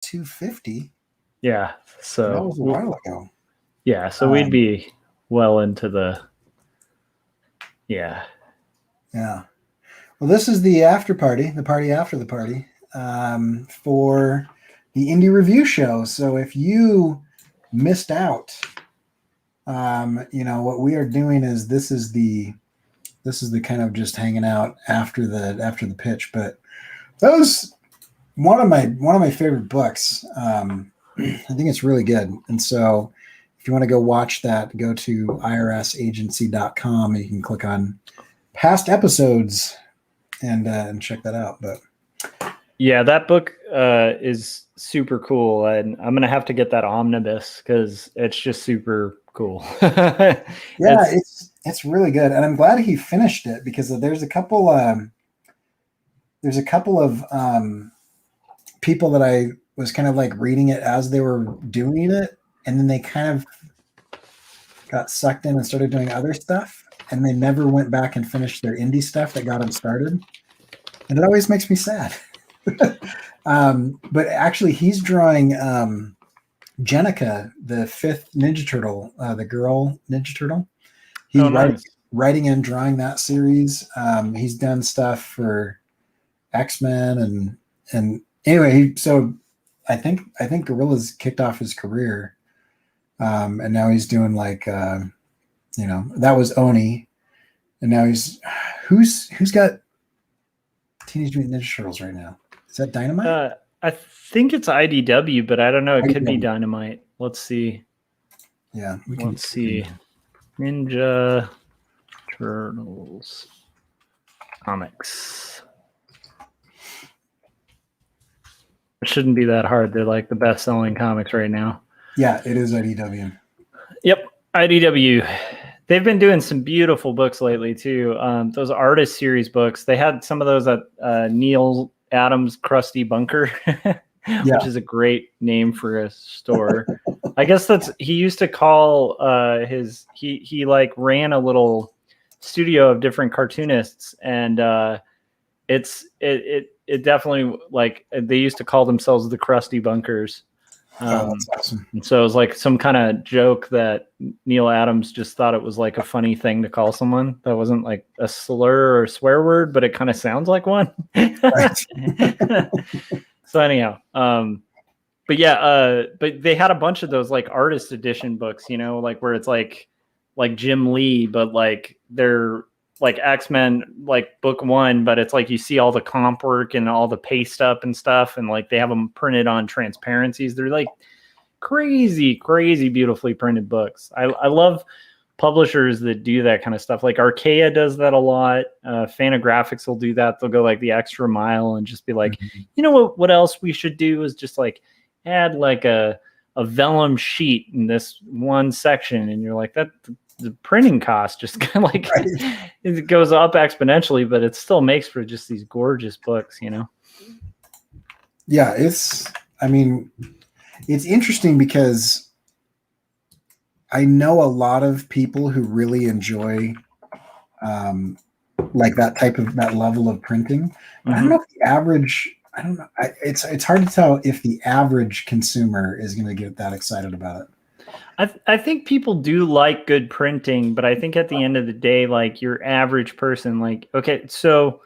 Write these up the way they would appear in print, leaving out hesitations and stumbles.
250. Yeah. So that was a while ago. Yeah. So we'd be well into the. Yeah. Yeah. Well, this is the after party, the party after the party, for the Indie Review Show. So if you missed out, what we are doing is this is the kind of just hanging out after the pitch. But that was one of my favorite books. I think it's really good. And so if you want to go watch that, go to irsagency.com. You can click on past episodes and check that out. But yeah, that book is super cool, and I'm gonna have to get that omnibus because it's just super cool. Yeah, it's really good, and I'm glad he finished it because there's a couple of people that I was kind of like reading it as they were doing it, and then they kind of got sucked in and started doing other stuff, and they never went back and finished their indie stuff that got them started, and it always makes me sad. But actually, he's drawing Jenica, the fifth Ninja Turtle, the girl Ninja Turtle. He's writing and drawing that series. He's done stuff for X-Men and anyway. So I think Guerillas kicked off his career, and now he's doing like that was Oni, and now who's got Teenage Mutant Ninja Turtles right now? Is that Dynamite? I think it's IDW, but I don't know. It could be Dynamite. Let's see. Yeah, let's see. Ninja Turtles comics. It shouldn't be that hard. They're like the best-selling comics right now. Yeah, it is IDW. Yep, IDW. They've been doing some beautiful books lately too. Those artist series books. They had some of those at Neil Adams' Krusty Bunker, which is a great name for a store. I guess he used to call he like ran a little studio of different cartoonists, and it definitely, like, they used to call themselves the Krusty Bunkers. That's awesome. And so it was like some kind of joke that Neil Adams just thought it was like a funny thing to call someone that wasn't like a slur or a swear word, but it kind of sounds like one. So anyhow, but yeah, but they had a bunch of those like artist edition books, like where it's like Jim Lee, but like they're like X-Men, like book one, but it's like you see all the comp work and all the paste up and stuff, and like they have them printed on transparencies. They're like crazy beautifully printed books. I love publishers that do that kind of stuff. Like Archaea does that a lot. Fantagraphics will do that. They'll go like the extra mile and just be like, you know what else we should do is just like add like a vellum sheet in this one section, and you're like, that the printing cost just kind of like it goes up exponentially, but it still makes for just these gorgeous books, Yeah, it's interesting because I know a lot of people who really enjoy like that level of printing. I don't know if the average, I don't know. It's hard to tell if the average consumer is going to get that excited about it. I think people do like good printing, but I think at the end of the day, like your average person, like, okay, so,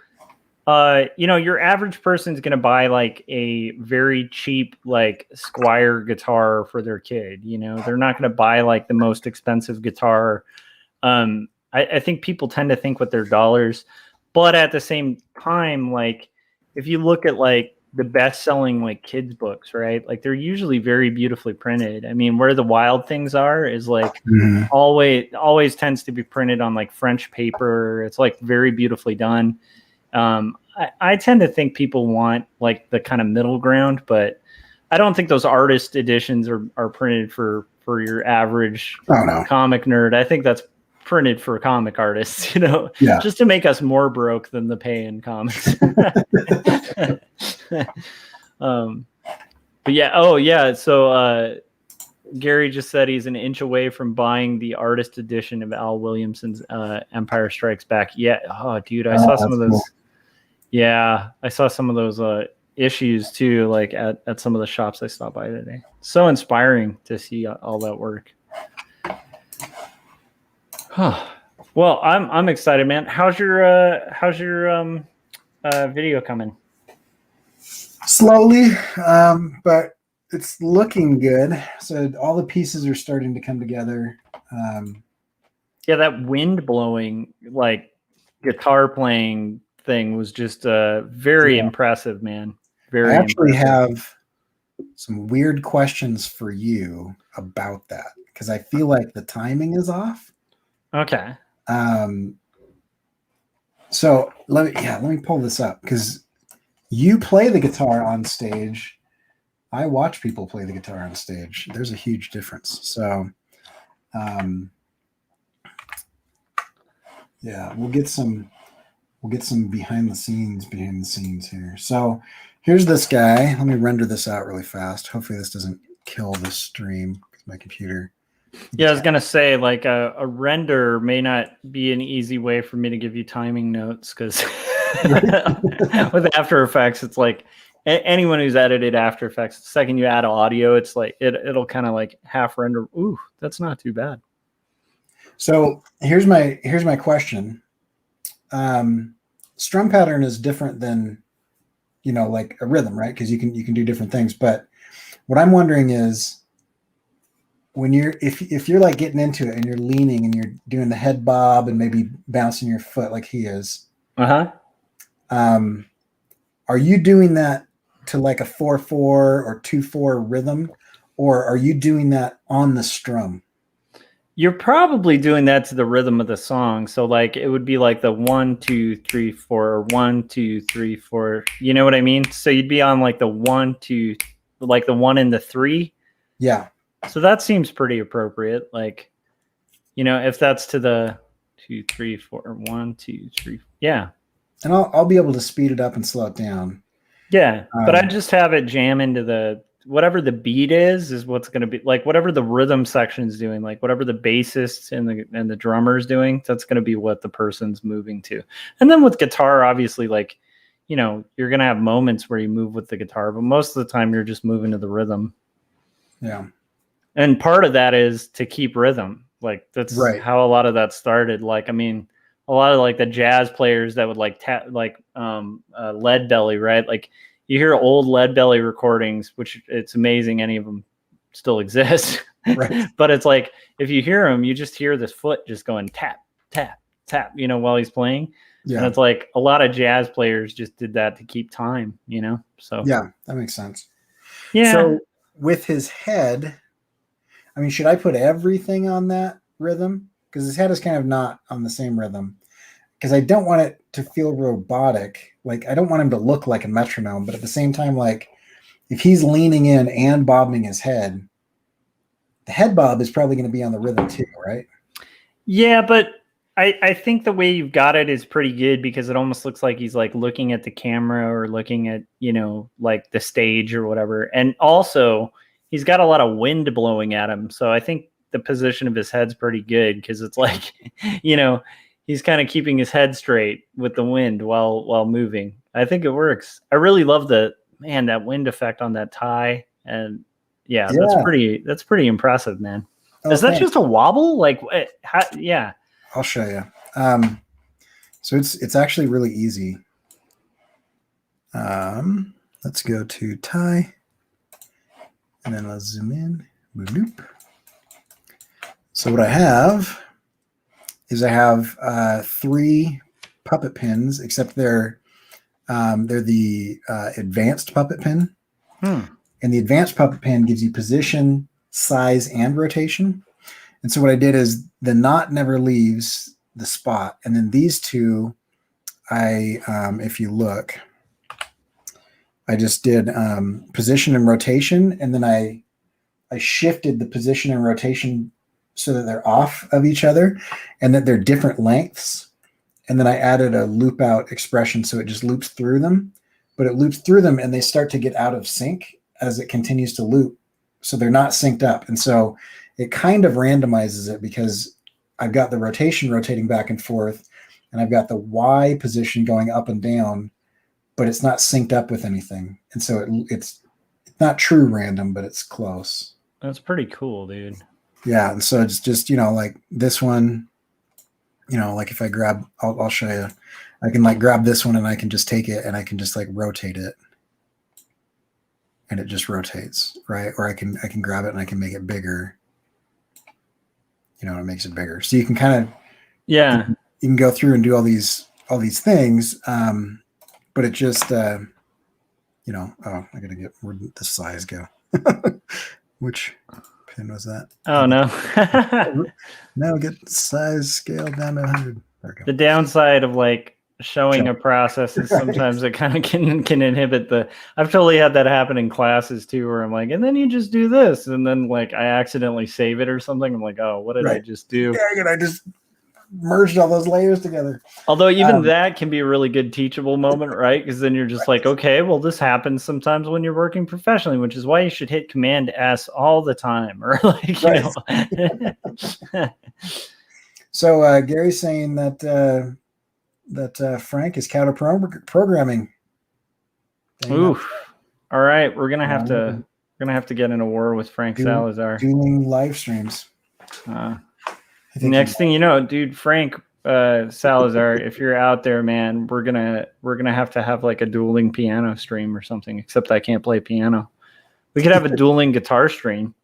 your average person is going to buy like a very cheap, like Squire guitar for their kid. They're not going to buy like the most expensive guitar. I think people tend to think with their dollars, but at the same time, like if you look at like the best-selling like kids books, right? Like they're usually very beautifully printed. I mean, Where the Wild Things Are is like always tends to be printed on like French paper. It's like very beautifully done. I tend to think people want like the kind of middle ground, but I don't think those artist editions are printed for your average comic nerd. I think that's printed for comic artists, just to make us more broke than the pay in comics. But yeah. So Gary just said he's an inch away from buying the artist edition of Al Williamson's Empire Strikes Back. Yeah. Oh, dude, I saw some of those. Cool. Yeah, I saw some of those issues too, like at some of the shops I stopped by today. So inspiring to see all that work. Well, I'm excited, man. How's your video coming? Slowly, but it's looking good. So all the pieces are starting to come together. Yeah, that wind blowing, like guitar playing thing was just very impressive, man. Very I actually impressive. have some weird questions for you about that because I feel like the timing is off. Okay. So let me pull this up because you play the guitar on stage. I watch people play the guitar on stage. There's a huge difference. So, yeah, we'll get some behind the scenes here. So here's this guy. Let me render this out really fast. Hopefully this doesn't kill the stream because my computer. Yeah, I was gonna say, like a render may not be an easy way for me to give you timing notes because with After Effects, it's like anyone who's edited After Effects, the second you add audio, it's like it'll kind of like half render. Ooh, that's not too bad. So here's my question. Strum pattern is different than, like a rhythm, right? Because you can do different things. But what I'm wondering is when if you're like getting into it and you're leaning and you're doing the head bob and maybe bouncing your foot like he is, are you doing that to like a 4/4 or 2/4 rhythm, or are you doing that on the strum? You're probably doing that to the rhythm of the song. So like it would be like the 1, 2, 3, 4, or 1, 2, 3, 4. You know what I mean? So you'd be on like the 1, 2, like the 1 and the 3. Yeah. So that seems pretty appropriate. Like, if that's to the 2, 3, 4, 1, 2, 3. Yeah. And I'll be able to speed it up and slow it down. Yeah. But I just have it jam into whatever the beat is what's going to be like, whatever the rhythm section is doing, like whatever the bassist and the drummer's doing, that's going to be what the person's moving to. And then with guitar, obviously, like, you're going to have moments where you move with the guitar, but most of the time you're just moving to the rhythm. Yeah. And part of that is to keep rhythm. Like that's right. How a lot of that started. Like, I mean, a lot of like the jazz players that would like Lead Belly, right? Like you hear old Lead Belly recordings, which it's amazing any of them still exist. Right. But it's like, if you hear them, you just hear this foot just going tap, tap, tap, while he's playing. Yeah. And it's like a lot of jazz players just did that to keep time, So yeah, that makes sense. Yeah. So with his head, I mean, should I put everything on that rhythm? Because his head is kind of not on the same rhythm. Because I don't want it to feel robotic. Like, I don't want him to look like a metronome. But at the same time, like, if he's leaning in and bobbing his head, the head bob is probably going to be on the rhythm too, right? Yeah, but I think the way you've got it is pretty good because it almost looks like he's like looking at the camera or looking at, like the stage or whatever. And also, he's got a lot of wind blowing at him. So I think the position of his head's pretty good because it's like, he's kind of keeping his head straight with the wind while moving. I think it works. I really love that wind effect on that tie. And yeah. That's pretty impressive, man. Oh, is that just a wobble? Like, yeah. I'll show you. So it's actually really easy. Let's go to tie. And then let's zoom in. Bloop. So what I have is 3 puppet pins, except they're the advanced puppet pin. And the advanced puppet pin gives you position, size, and rotation. And so what I did is the knot never leaves the spot. And then these two, if you look, I just did position and rotation, and then I shifted the position and rotation so that they're off of each other and that they're different lengths. And then I added a loop out expression so it just loops through them, but it loops through them and they start to get out of sync as it continues to loop. So they're not synced up. And so it kind of randomizes it because I've got the rotation rotating back and forth, and I've got the Y position going up and down but it's not synced up with anything, and so it's not true random, but it's close. That's pretty cool, dude. Yeah, and so it's just, like this one, like if I grab, I'll show you. I can like grab this one and I can just take it and I can just like rotate it, and it just rotates, right? Or I can grab it and I can make it bigger. It makes it bigger. So you can kind of you can go through and do all these things, but it just I gotta get where did the size go? Which pin was that? Oh no. No, get size scale down to 100. There we go. The downside of like showing a process is sometimes it kind of can inhibit I've totally had that happen in classes too, where I'm like, and then you just do this, and then like I accidentally save it or something. I'm like, oh, what did I just do? Dang it, I just merged all those layers together. Although even that can be a really good teachable moment, right? Because then you're just like, okay, well, this happens sometimes when you're working professionally, which is why you should hit Command S all the time, or like, So Gary's saying that Frank is counter programming. Oof! All right, we're gonna have to get in a war with Frank Salazar. Doing live streams. Next thing you know, dude, Frank Salazar, if you're out there, man, we're gonna have like a dueling piano stream or something. Except I can't play piano. We could have a dueling guitar stream.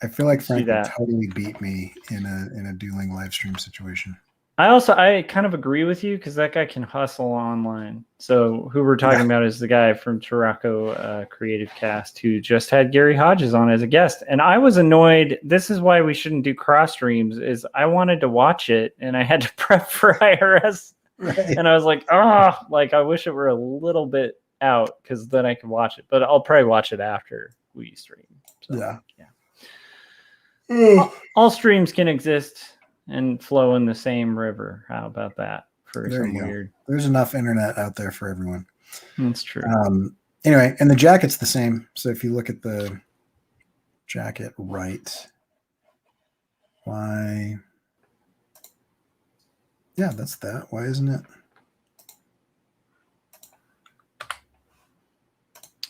I feel like Frank would totally beat me in a dueling live stream situation. I kind of agree with you because that guy can hustle online. So who we're talking about is the guy from Tarako Creative Cast who just had Gary Hodges on as a guest. And I was annoyed. This is why we shouldn't do cross streams, is I wanted to watch it and I had to prep for IRS. Right. And I was like, I wish it were a little bit out because then I can watch it. But I'll probably watch it after we stream. So, yeah. All streams can exist and flow in the same river. How about that? There's enough internet out there for everyone. That's true. Anyway, and the jacket's the same. So if you look at the jacket right, why? Yeah, that's that. Why isn't it?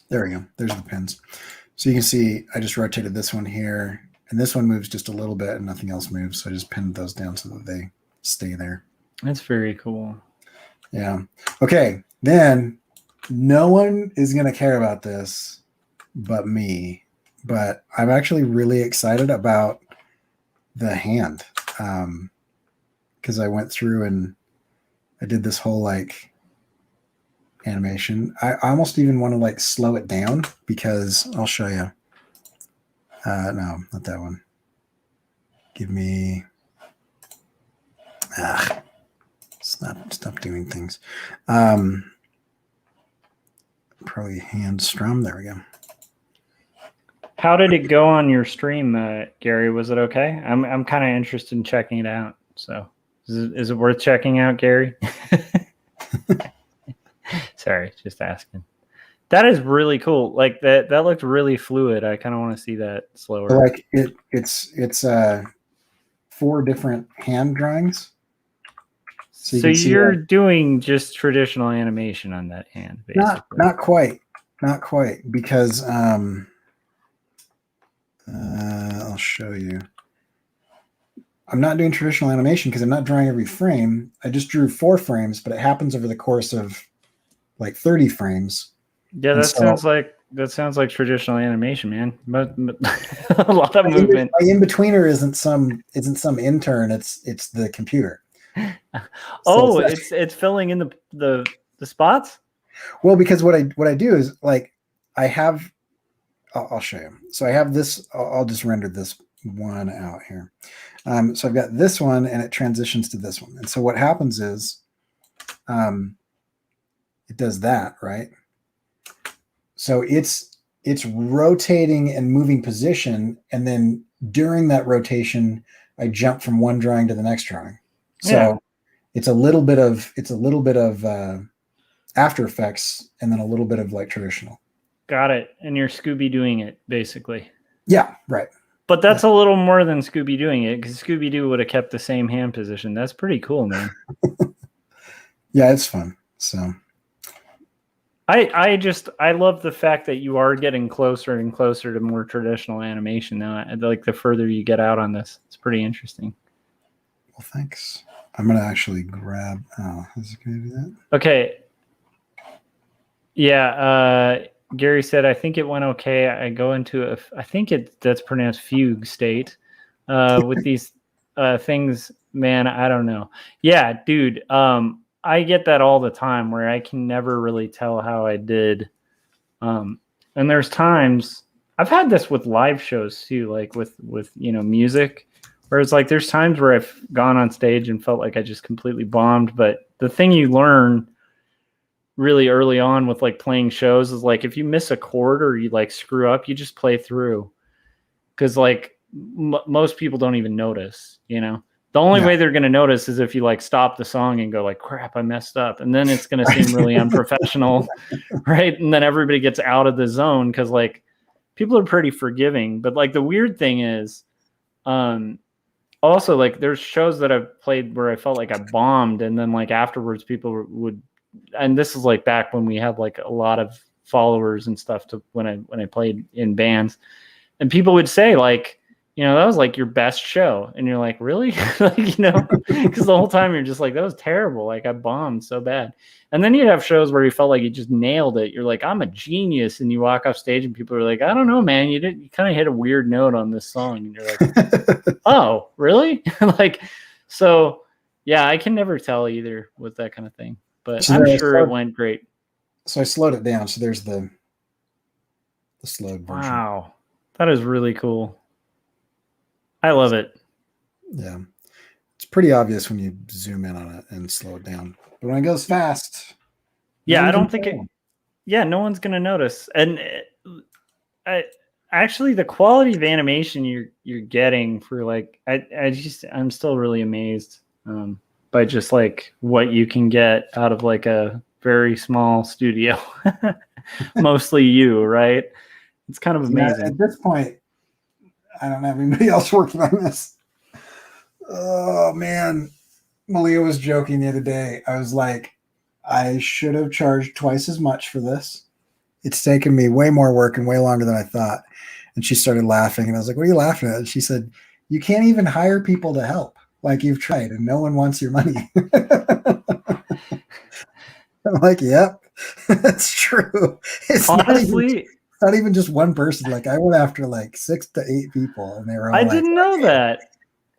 There we go. There's the pins. So you can see I just rotated this one here. And this one moves just a little bit and nothing else moves. So I just pinned those down so that they stay there. That's very cool. Yeah. Okay. Then no one is going to care about this but me. But I'm actually really excited about the hand. Because I went through and I did this whole like animation. I almost even want to like slow it down because I'll show you. No, not that one. Give me. Stop doing things. Probably hand strum. There we go. How did it go on your stream, Gary? Was it okay? I'm kind of interested in checking it out. So, is it worth checking out, Gary? Sorry, just asking. That is really cool. Like that looked really fluid. I kind of want to see that slower. Like it's 4 different hand drawings. So you're doing just traditional animation on that hand, basically. Not quite, because I'll show you. I'm not doing traditional animation because I'm not drawing every frame. I just drew 4 frames, but it happens over the course of like 30 frames. Yeah, that sounds like traditional animation, man. But a lot of movement. My in-betweener isn't some intern. It's the computer. It's filling in the spots. Well, because what I do is like I have. I'll show you. So I have this. I'll just render this one out here. So I've got this one, and it transitions to this one. And so what happens is, it does that, right? So it's rotating and moving position, and then during that rotation, I jump from one drawing to the next drawing. So it's a little bit of After Effects, and then a little bit of like traditional. Got it. And you're Scooby doing it basically. Yeah, right. But that's a little more than Scooby doing it, because Scooby Doo would have kept the same hand position. That's pretty cool, man. Yeah, it's fun. So I love the fact that you are getting closer and closer to more traditional animation now. Like the further you get out on this, it's pretty interesting. Well, thanks. I'm gonna actually grab. Oh, is it gonna do that? Okay. Yeah. Gary said, I think it went okay. I go into I think that's pronounced fugue state with these things, man. I don't know. Yeah, dude. I get that all the time where I can never really tell how I did. And there's times I've had this with live shows too, like with music, where it's like there's times where I've gone on stage and felt like I just completely bombed. But the thing you learn really early on with like playing shows is like if you miss a chord or you like screw up, you just play through, because like most people don't even notice. The only way they're going to notice is if you like stop the song and go like, crap, I messed up, and then it's going to seem really unprofessional. Right. And then everybody gets out of the zone because like people are pretty forgiving. But like the weird thing is also like there's shows that I've played where I felt like I bombed, and then like afterwards people would, and this is like back when we had like a lot of followers and stuff to when I played in bands, and people would say like, that was like your best show. And you're like, really? Like, because the whole time you're just like, that was terrible. Like I bombed so bad. And then you'd have shows where you felt like you just nailed it. You're like, I'm a genius. And you walk off stage and people are like, I don't know, man. You kind of hit a weird note on this song. And you're like, oh, really? Like, so yeah, I can never tell either with that kind of thing, but so I'm sure it went great. So I slowed it down. So there's the slowed version. Wow. That is really cool. I love it. Yeah. It's pretty obvious when you zoom in on it and slow it down. But when it goes fast. Yeah, I don't think no one's going to notice. And actually the quality of animation you're getting for like, I'm still really amazed by just like what you can get out of like a very small studio. Mostly you, right? It's kind of amazing. Yeah, at this point, I don't have anybody else working on this. Oh man, Malia was joking the other day. I was like, I should have charged twice as much for this. It's taken me way more work and way longer than I thought. And she started laughing, and I was like, what are you laughing at? And she said, you can't even hire people to help. Like you've tried, and no one wants your money. I'm like, yep, that's true. It's honestly not even just one person. Like I went after like 6 to 8 people, and they were all I didn't know that.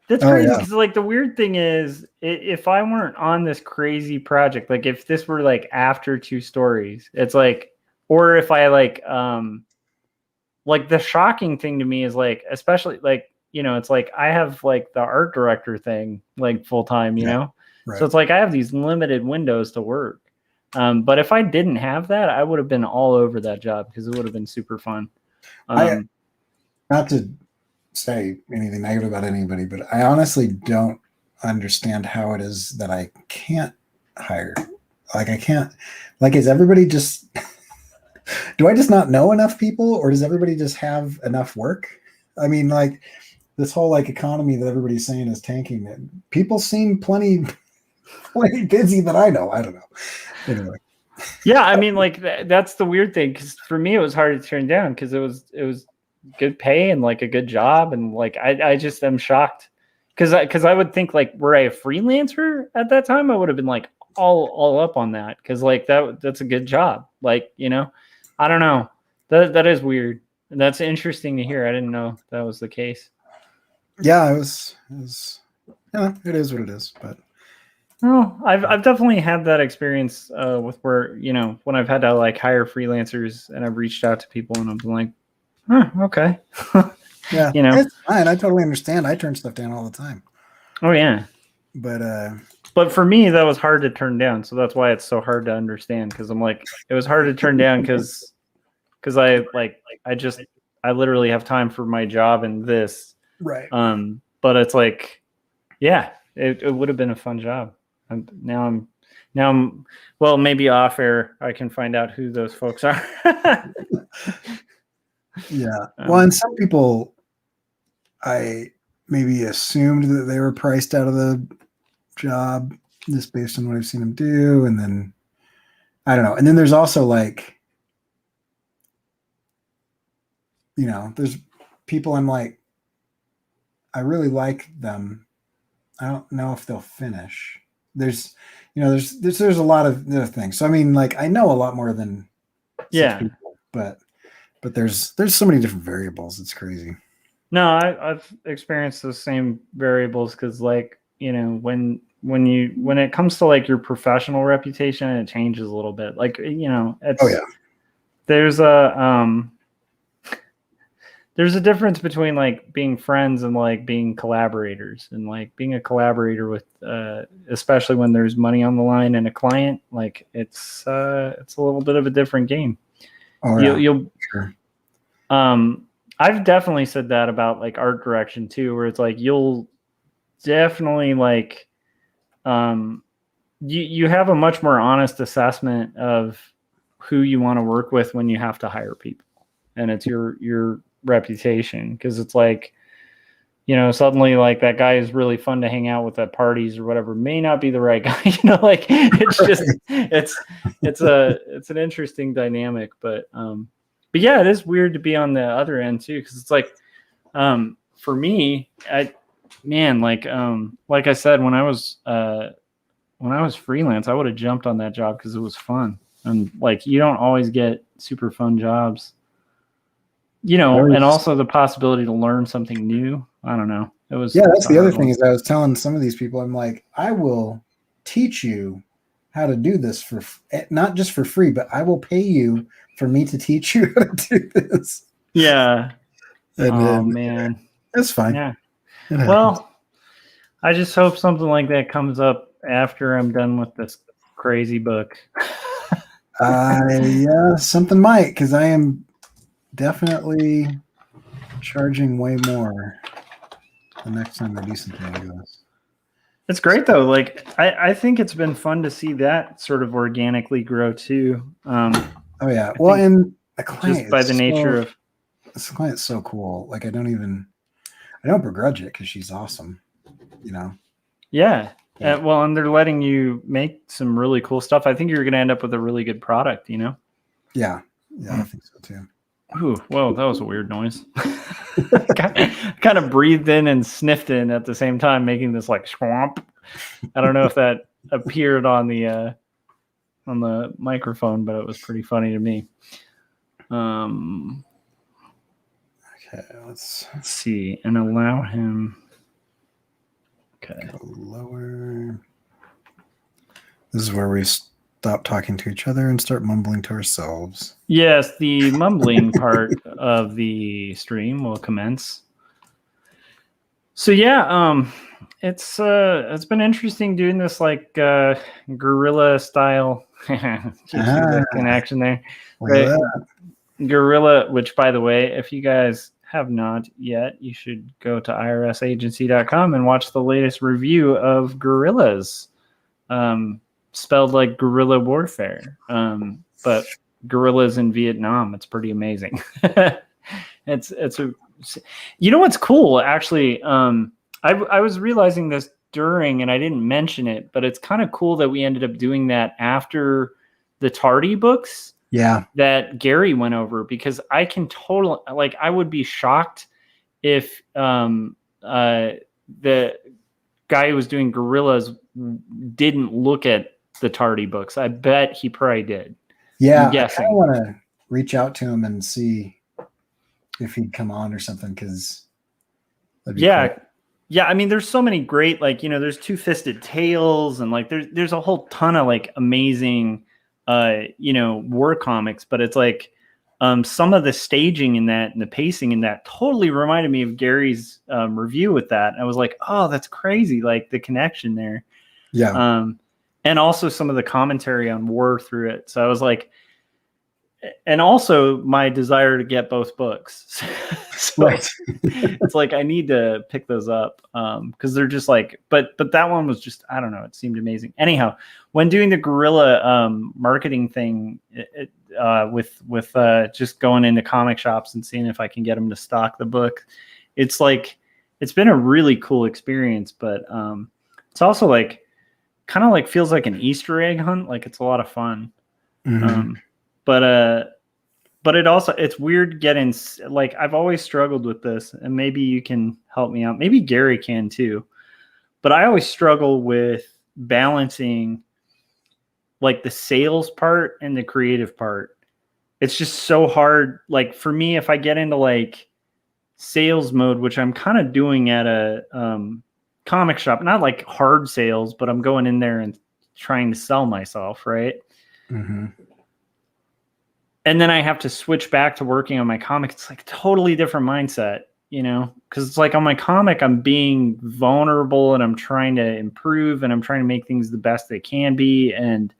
That's crazy because like the weird thing is if I weren't on this crazy project, like if this were like after 2 stories, it's like, or if I like the shocking thing to me is like, especially like, it's like I have like the art director thing like full time, you know? Right. So it's like I have these limited windows to work. But if I didn't have that, I would have been all over that job because it would have been super fun. Not to say anything negative about anybody, but I honestly don't understand how it is that I can't hire. Like I can't, like, is everybody just, do I just not know enough people, or does everybody just have enough work? I mean, like this whole like economy that everybody's saying is tanking. People seem plenty busy that I know. I don't know. Anyway. Yeah, I mean, like that's the weird thing, because for me it was hard to turn down because it was good pay and like a good job, and like I just am shocked because I would think like, were I a freelancer at that time, I would have been like all up on that because like that's a good job. Like, I don't know, that is weird. That's interesting to hear. I didn't know that was the case. Yeah, it is what it is, but. Well, I've definitely had that experience with where, when I've had to like hire freelancers and I've reached out to people and I'm like, okay. Yeah, it's fine. I totally understand. I turn stuff down all the time. Oh yeah. But for me, that was hard to turn down. So that's why it's so hard to understand, because I'm like, it was hard to turn down because I literally have time for my job and this. Right. But it's like, yeah, it would have been a fun job. Now I'm well, maybe off air I can find out who those folks are. Yeah. Well, and some people I maybe assumed that they were priced out of the job just based on what I've seen them do, and then I don't know. And then there's also like, there's people I'm like, I really like them. I don't know if they'll finish. There's a lot of other things. So I mean, like, I know a lot more than six people, but there's so many different variables. It's crazy. No, I've experienced the same variables because, like, when it comes to like your professional reputation, it changes a little bit. Like, it's there's a difference between like being friends and like being collaborators, and like being a collaborator with especially when there's money on the line and a client, like it's a little bit of a different game. You'll sure. I've definitely said that about like art direction too, where it's like you'll definitely like you have a much more honest assessment of who you want to work with when you have to hire people, and it's your reputation, because it's like, suddenly like that guy is really fun to hang out with at parties or whatever may not be the right guy. Like it's just it's an interesting dynamic, but yeah, it is weird to be on the other end too, because it's like for me, like I said, when I was freelance, I would have jumped on that job because it was fun, and like you don't always get super fun jobs. And also the possibility to learn something new. I don't know. That's the other thing is, I was telling some of these people, I'm like, I will teach you how to do this for not just for free, but I will pay you for me to teach you how to do this. Yeah. And, man, that's fine. Yeah. Well, I just hope something like that comes up after I'm done with this crazy book. Yeah, something might, because I am definitely charging way more the next time I do something like this. It's great though. Like I think it's been fun to see that sort of organically grow too. Oh yeah. Well, and the client, just by the nature of this client's so cool. Like I don't begrudge it because she's awesome. Yeah. Well, and they're letting you make some really cool stuff. I think you're going to end up with a really good product. Yeah. I think so too. Ooh, whoa, that was a weird noise. kind of breathed in and sniffed in at the same time, making this like swamp. I don't know if that appeared on the microphone, but it was pretty funny to me. Okay, let's see and allow him. Okay, go lower. This is where we stop talking to each other and start mumbling to ourselves. Yes, the mumbling part of the stream will commence. So yeah, it's been interesting doing this like guerrilla style. The connection there, right? Guerrilla, which by the way, if you guys have not yet, you should go to irsagency.com and watch the latest review of Guerillas, spelled like guerrilla warfare, but guerrillas in Vietnam. It's pretty amazing. It's a, what's cool actually. I was realizing this during, and I didn't mention it, but it's kind of cool that we ended up doing that after the Tardy books. Yeah, that Gary went over, because I can totally, like, I would be shocked if the guy who was doing Guerillas didn't look at the Tardy books. I bet he probably did. Yeah, I kind of want to reach out to him and see if he'd come on or something, because cool. I mean, there's so many great, like, there's Two-Fisted Tales, and like there's a whole ton of like amazing war comics, but it's like some of the staging in that and the pacing in that totally reminded me of Gary's review with that. I was like, oh, that's crazy, like the connection there. And also some of the commentary on war through it. So I was like, and also my desire to get both books. So it's like I need to pick those up because they're just like, but that one was just, I don't know, it seemed amazing. Anyhow, when doing the guerrilla marketing thing, with just going into comic shops and seeing if I can get them to stock the book, it's like it's been a really cool experience. But it's also like kind of like feels like an Easter egg hunt. Like it's a lot of fun. Mm-hmm. But it's weird getting, like, I've always struggled with this, and maybe you can help me out. Maybe Gary can too. But I always struggle with balancing like the sales part and the creative part. It's just so hard. Like for me, if I get into like sales mode, which I'm kind of doing at a comic shop, not like hard sales, but I'm going in there and trying to sell myself, right? Mm-hmm. And then I have to switch back to working on my comic. It's like a totally different mindset, you know, because it's like on my comic, I'm being vulnerable and I'm trying to improve and I'm trying to make things the best they can be. And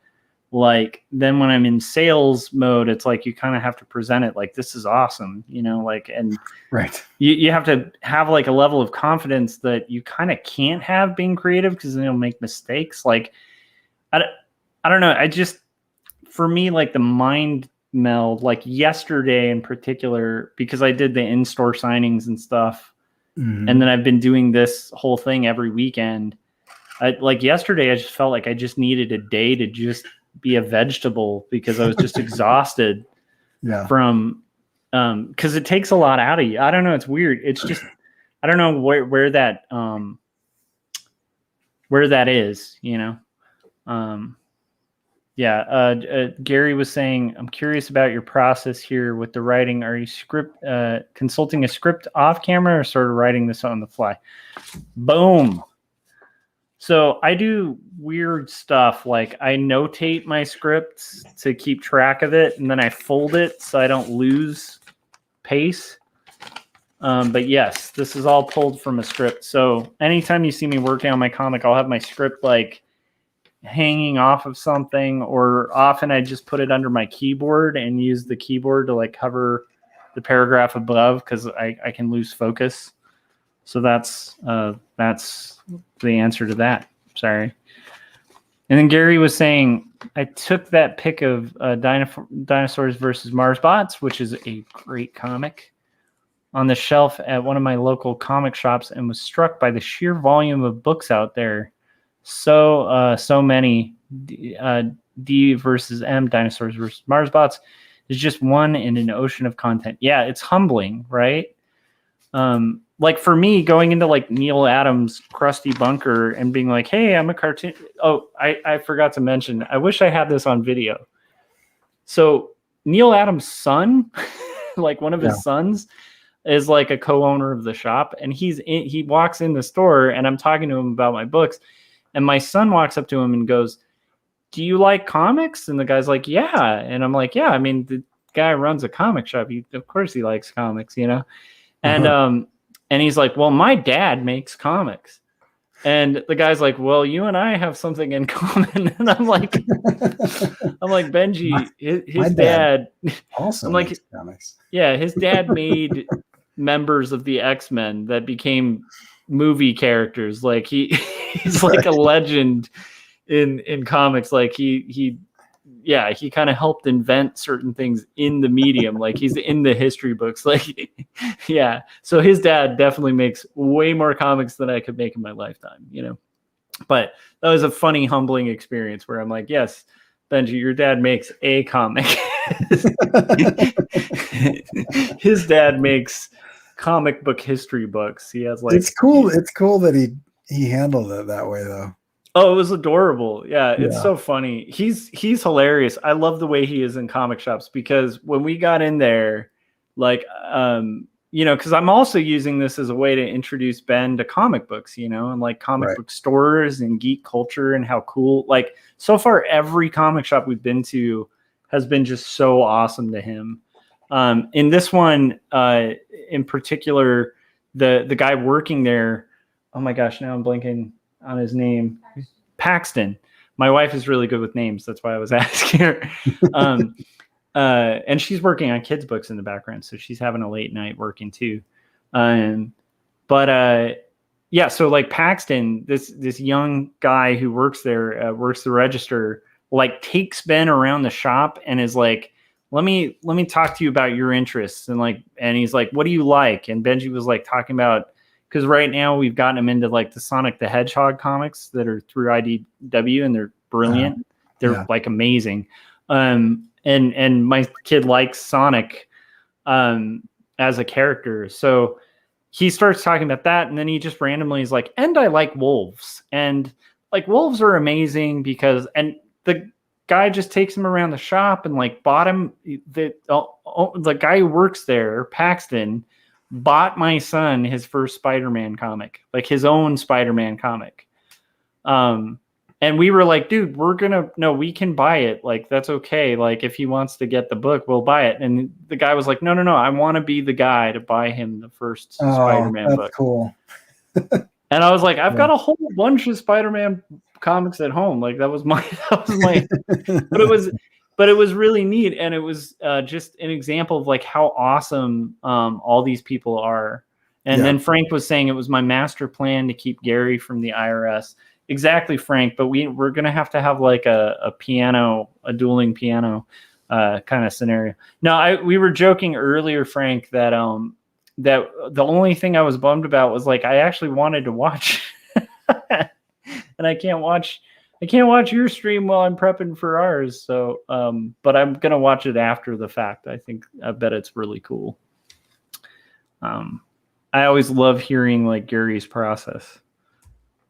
like, then when I'm in sales mode, it's like, you kind of have to present it like, this is awesome, you know, like, and Right. You have to have like a level of confidence that you kind of can't have being creative, because then you'll make mistakes. Like, I don't know. For me, like the mind meld, like yesterday in particular, because I did the in-store signings and stuff. Mm-hmm. And then I've been doing this whole thing every weekend. Like yesterday, I just felt like I just needed a day to just be a vegetable, because I was just exhausted from, because it takes a lot out of you. I don't know. It's weird. It's just, I don't know where that is, you know? Gary was saying, I'm curious about your process here with the writing. Are you consulting a script off camera, or sort of writing this on the fly? Boom. So I do weird stuff. Like I notate my scripts to keep track of it, and then I fold it so I don't lose pace. But yes, this is all pulled from a script. So anytime you see me working on my comic, I'll have my script like hanging off of something, or often I just put it under my keyboard and use the keyboard to like cover the paragraph above, because I can lose focus. So that's the answer to that. Sorry. And then Gary was saying, I took that pic of Dinosaurs versus Mars Bots, which is a great comic, on the shelf at one of my local comic shops, and was struck by the sheer volume of books out there. So many. D versus M, Dinosaurs versus Mars Bots, is just one in an ocean of content. Yeah, it's humbling, right? Like for me, going into like Neil Adams' Krusty Bunker and being like, hey, I'm a cartoon. Oh, I forgot to mention, I wish I had this on video. So Neil Adams' son, like one of his sons, is like a co-owner of the shop, and he walks in the store, and I'm talking to him about my books, and my son walks up to him and goes, do you like comics? And the guy's like, yeah. And I'm like, yeah, I mean, the guy runs a comic shop. Of course he likes comics, you know? And he's like, well, my dad makes comics. And the guy's like, well, you and I have something in common. And I'm like, Benji, his dad also makes comics. Yeah, his dad made members of the X-Men that became movie characters. Like he's like a legend in comics. Like he kind of helped invent certain things in the medium. Like he's in the history books. Like, yeah. So his dad definitely makes way more comics than I could make in my lifetime, you know? But that was a funny, humbling experience where I'm like, yes, Benji, your dad makes a comic. His dad makes comic book history books. He has like, it's cool. It's cool that he handled it that way though. Oh, it was adorable. Yeah, it's so funny. He's hilarious. I love the way he is in comic shops, because when we got in there, like, you know, because I'm also using this as a way to introduce Ben to comic books, you know, and like comic book stores and geek culture and how cool. Like so far, every comic shop we've been to has been just so awesome to him. In this one, in particular, the guy working there, oh my gosh, now I'm blanking on his name. Paxton. My wife is really good with names. That's why I was asking her. And she's working on kids' books in the background, so she's having a late night working too. So like Paxton, this young guy who works there, works the register, like takes Ben around the shop and is like, let me talk to you about your interests. And he's like, what do you like? And Benji was like talking about, because right now we've gotten him into like the Sonic the Hedgehog comics that are through IDW, and they're brilliant. They're like amazing. And my kid likes Sonic as a character. So he starts talking about that, and then he just randomly is like, and I like wolves. And like wolves are amazing because, and the guy just takes him around the shop and like bought him, the guy who works there, Paxton, bought my son his first Spider-Man comic, like his own Spider-Man comic. And we were like, dude, we can buy it. Like, that's okay. Like, if he wants to get the book, we'll buy it. And the guy was like, no, I want to be the guy to buy him the first Spider-Man book. Cool. And I was like, I've got a whole bunch of Spider-Man comics at home. Like, that was my, but it was really neat. And it was just an example of like how awesome all these people are. And then Frank was saying it was my master plan to keep Gary from the IRS. Exactly, Frank. But we're going to have like a dueling piano kind of scenario. No, we were joking earlier, Frank, that that the only thing I was bummed about was like I actually wanted to watch, and I can't watch your stream while I'm prepping for ours. So, but I'm gonna watch it after the fact. I bet it's really cool. I always love hearing like Gary's process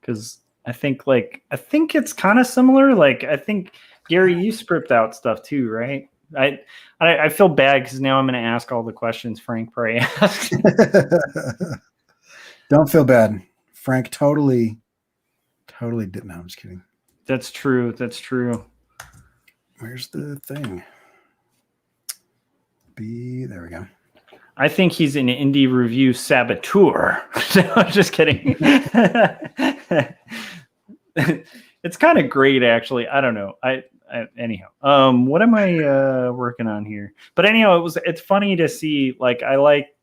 because I think it's kind of similar. Like I think Gary, you script out stuff too, right? I feel bad because now I'm going to ask all the questions Frank probably asked. Don't feel bad. Frank totally didn't. No, I'm just kidding. That's true. Where's the thing? There we go. I think he's an indie review saboteur. No, I'm just kidding. It's kind of great, actually. I don't know. Anyhow, what am I working on here? But anyhow, it's funny to see. Like, I like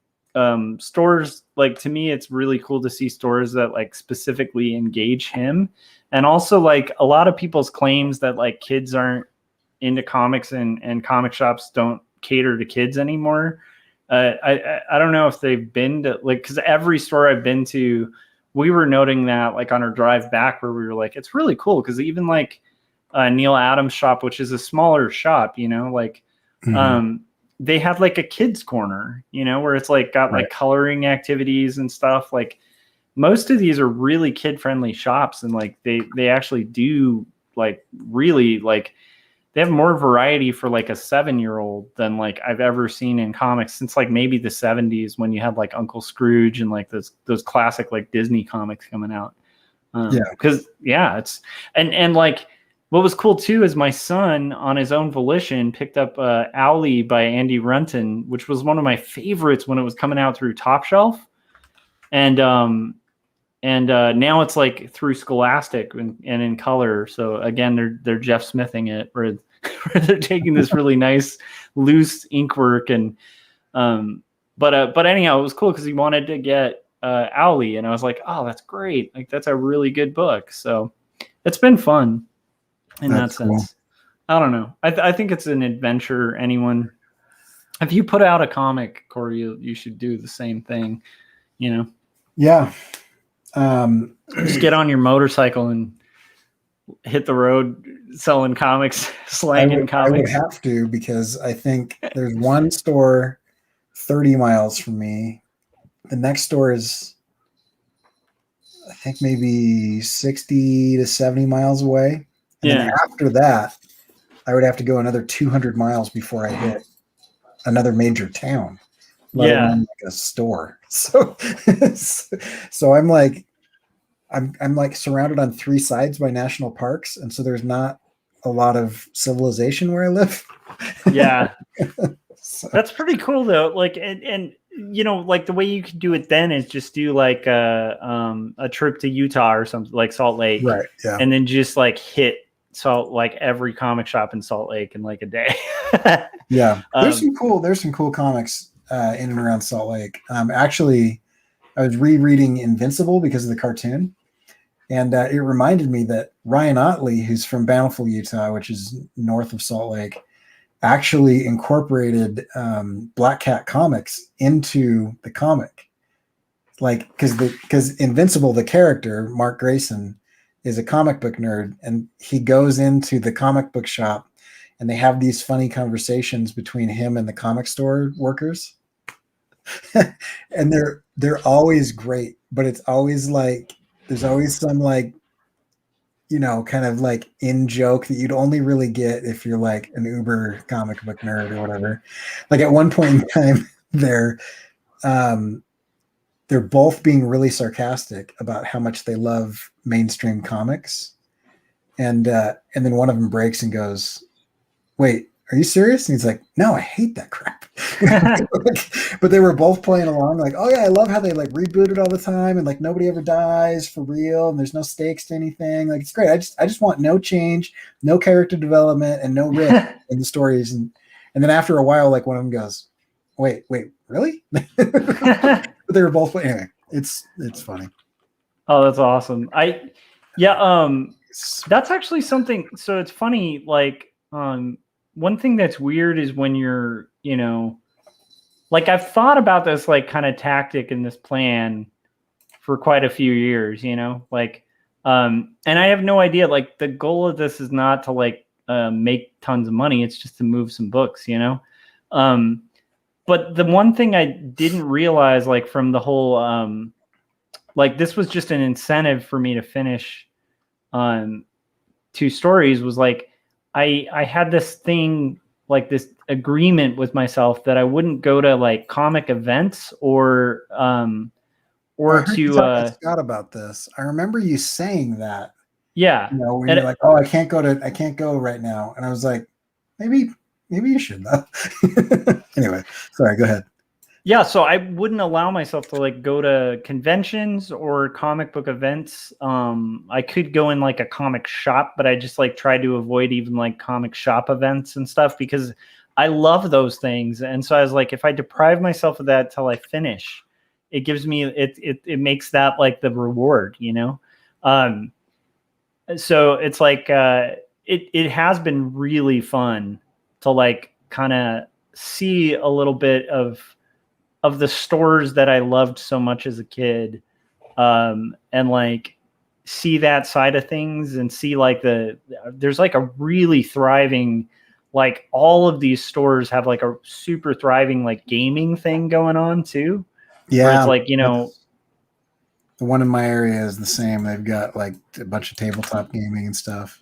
stores. Like, to me, it's really cool to see stores that like specifically engage him, and also like a lot of people's claims that like kids aren't into comics and comic shops don't cater to kids anymore. I don't know if they've been to like, because every store I've been to, we were noting that like on our drive back where we were like, it's really cool because even like Neil Adams' shop, which is a smaller shop, like they had like a kids corner, where it's like got like coloring activities and stuff. Like most of these are really kid friendly shops, and like they actually do like really like they have more variety for like a 7-year-old than like I've ever seen in comics since like maybe the 70s when you had like Uncle Scrooge and like those classic like Disney comics coming out. Because it's and like what was cool too is my son on his own volition picked up Owlie by Andy Runton, which was one of my favorites when it was coming out through Top Shelf, and now it's like through Scholastic and in color. So again, they're Jeff Smithing it, where they're taking this really nice loose ink work and but anyhow, it was cool because he wanted to get Owlie, and I was like, oh, that's great, like that's a really good book. So it's been fun in that sense. Cool. I don't know. I think it's an adventure. Anyone, if you put out a comic, Corey, you should do the same thing. Yeah. Just get on your motorcycle and hit the road selling comics, slanging comics. I would have to, because I think there's one store 30 miles from me. The next store is, I think, maybe 60 to 70 miles away. And then after that, I would have to go another 200 miles before I hit another major town. Let alone like a store. So I'm like surrounded on 3 sides by national parks, and so there's not a lot of civilization where I live. Yeah. So. That's pretty cool though. Like and like the way you could do it then is just do like a trip to Utah or something, like Salt Lake. Right. Yeah. And then just like hit like every comic shop in Salt Lake in like a day. Yeah. There's some cool comics in and around Salt Lake. Actually, I was rereading Invincible because of the cartoon, and it reminded me that Ryan Otley, who's from Bountiful, Utah, which is north of Salt Lake, actually incorporated Black Cat Comics into the comic. Like, because Invincible, the character, Mark Grayson, is a comic book nerd, and he goes into the comic book shop and they have these funny conversations between him and the comic store workers. And they're always great, but it's always like there's always some like, you know, kind of like in joke that you'd only really get if you're like an uber comic book nerd or whatever. Like at one point in time, um, they're both being really sarcastic about how much they love mainstream comics, and then one of them breaks and goes, "Wait, are you serious?" And he's like, "No, I hate that crap." But they were both playing along, like, "Oh yeah, I love how they like reboot it all the time, and like nobody ever dies for real, and there's no stakes to anything. Like it's great. I just want no change, no character development, and no risk in the stories." And then after a while, like one of them goes, "Wait, really?" But they were both anyway. It's funny. Oh, that's awesome. That's actually something. So it's funny. Like, one thing that's weird is when you're, you know, like I've thought about this like kind of tactic and this plan for quite a few years, you know, like, and I have no idea. Like the goal of this is not to like make tons of money. It's just to move some books, you know. But the one thing I didn't realize, like from the whole, like this was just an incentive for me to finish 2 stories, was like I had this thing, like this agreement with myself that I wouldn't go to like comic events or to Scott about this. I remember you saying that. Yeah. You know, when you're like, "Oh, I can't go right now," and I was like, maybe you should though. Anyway, sorry, go ahead. Yeah, so I wouldn't allow myself to like go to conventions or comic book events. I could go in like a comic shop, but I just like try to avoid even like comic shop events and stuff because I love those things. And so I was like, if I deprive myself of that till I finish, it gives me it makes that like the reward, you know? So it's like it has been really fun to like kind of see a little bit of the stores that I loved so much as a kid, and like see that side of things and see like there's like a really thriving, like all of these stores have like a super thriving like gaming thing going on too. Yeah, where it's like, you know, the one in my area is the same. They've got like a bunch of tabletop gaming and stuff.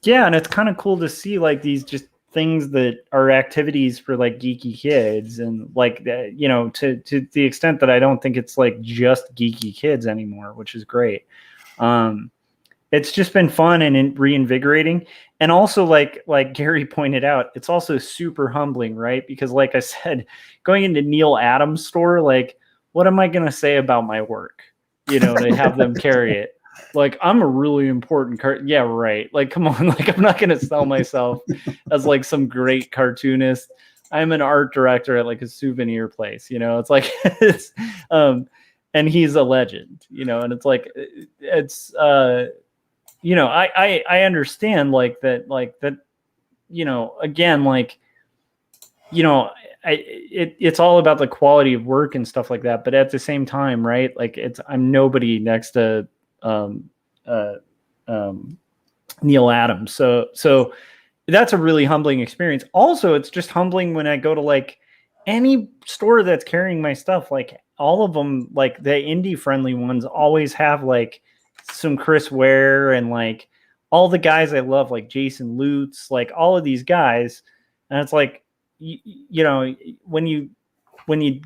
Yeah, and it's kind of cool to see like these just things that are activities for like geeky kids, and like you know, to the extent that I don't think it's like just geeky kids anymore, which is great. It's just been fun and reinvigorating, and also like Gary pointed out, it's also super humbling, right? Because like I said, going into Neil Adams' store, like what am I gonna say about my work? You know, to have them carry it. Like, I'm a really important yeah, right. Like, come on. Like, I'm not going to sell myself as like some great cartoonist. I'm an art director at like a souvenir place, you know, it's like, and he's a legend, you know, and it's like, it's, you know, I understand like that, you know, again, like, you know, it's all about the quality of work and stuff like that. But at the same time, right, like I'm nobody next to Neil Adams. So that's a really humbling experience. Also, it's just humbling when I go to like any store that's carrying my stuff. Like all of them, like the indie friendly ones, always have like some Chris Ware and like all the guys I love, like Jason Lutz, like all of these guys. And it's like, you know, when you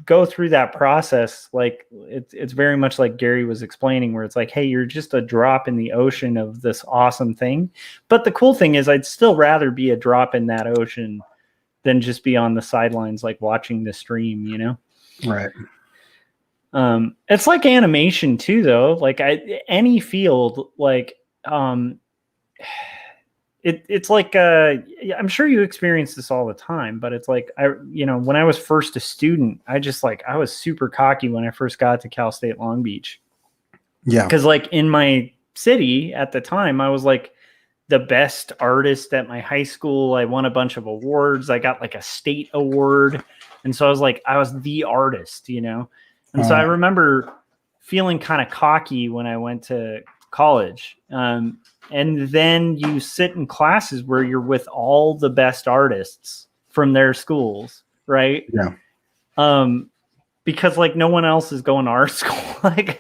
go through that process, like it's very much like Gary was explaining, where it's like, hey, you're just a drop in the ocean of this awesome thing. But the cool thing is I'd still rather be a drop in that ocean than just be on the sidelines, like watching the stream, you know? Right. It's like animation too, though. Like any field, like, it's like I'm sure you experience this all the time, but it's like you know, when I was first a student, I was super cocky when I first got to Cal State Long Beach. Yeah. Because like in my city at the time, I was like the best artist at my high school. I won a bunch of awards. I got like a state award. And so I was the artist, you know? And so I remember feeling kind of cocky when I went to college. And then you sit in classes where you're with all the best artists from their schools, right? Yeah. Because like no one else is going to art school. Like,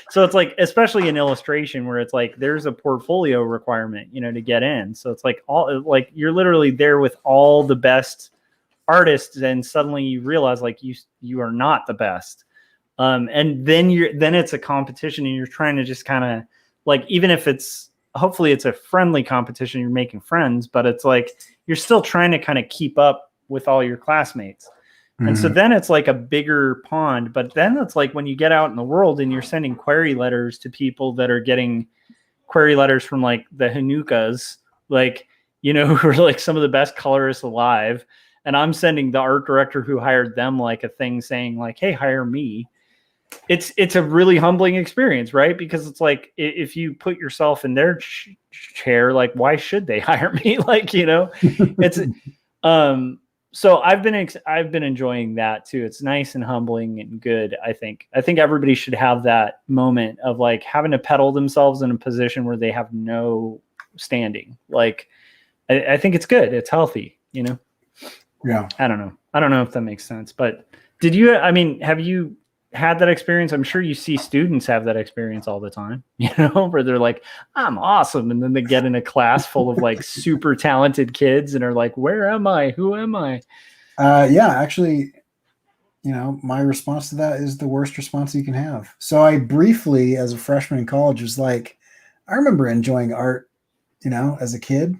so it's like, especially in illustration where it's like, there's a portfolio requirement, to get in. So it's like you're literally there with all the best artists. And suddenly you realize like you are not the best. And then it's a competition and you're trying to just kind of like, even if hopefully it's a friendly competition, you're making friends, but it's like, you're still trying to kind of keep up with all your classmates. And so then it's like a bigger pond, but then it's like when you get out in the world and you're sending query letters to people that are getting query letters from like the Hanukkahs, like, who are like some of the best colorists alive. And I'm sending the art director who hired them like a thing saying like, hey, hire me. It's a really humbling experience, right? Because it's like, if you put yourself in their chair, like, why should they hire me? Like, it's, so I've been enjoying that too. It's nice and humbling and good. I think everybody should have that moment of like having to pedal themselves in a position where they have no standing. Like, I think it's good. It's healthy, Yeah. I don't know if that makes sense, but have you had that experience? I'm sure you see students have that experience all the time, where they're like, I'm awesome. And then they get in a class full of like super talented kids and are like, where am I? Who am I? Yeah, actually, my response to that is the worst response you can have. So I briefly, as a freshman in college, was like, I remember enjoying art, as a kid.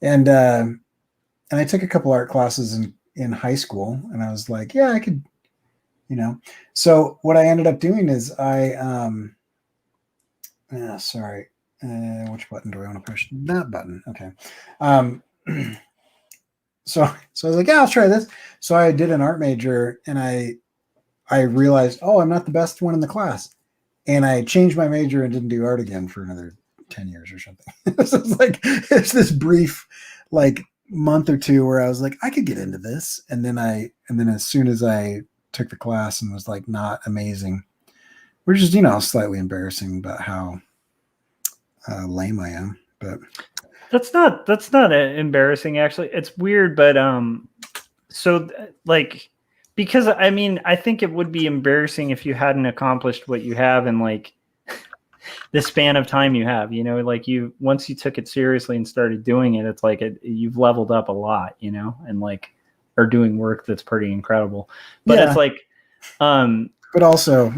And I took a couple art classes in high school and I was like, yeah, I could, So what I ended up doing is which button do I want to push? That button. Okay. So I was like, yeah, I'll try this. So I did an art major and I realized, oh, I'm not the best one in the class. And I changed my major and didn't do art again for another 10 years or something. So it's this brief like month or two where I was like, I could get into this. And then as soon as I took the class and was like not amazing, which is slightly embarrassing about how lame I am. But that's not embarrassing, actually. It's weird, but so like, because I think it would be embarrassing if you hadn't accomplished what you have in like the span of time you have, like once you took it seriously and started doing it, it's like you've leveled up a lot, and like are doing work that's pretty incredible. But It's like, but also,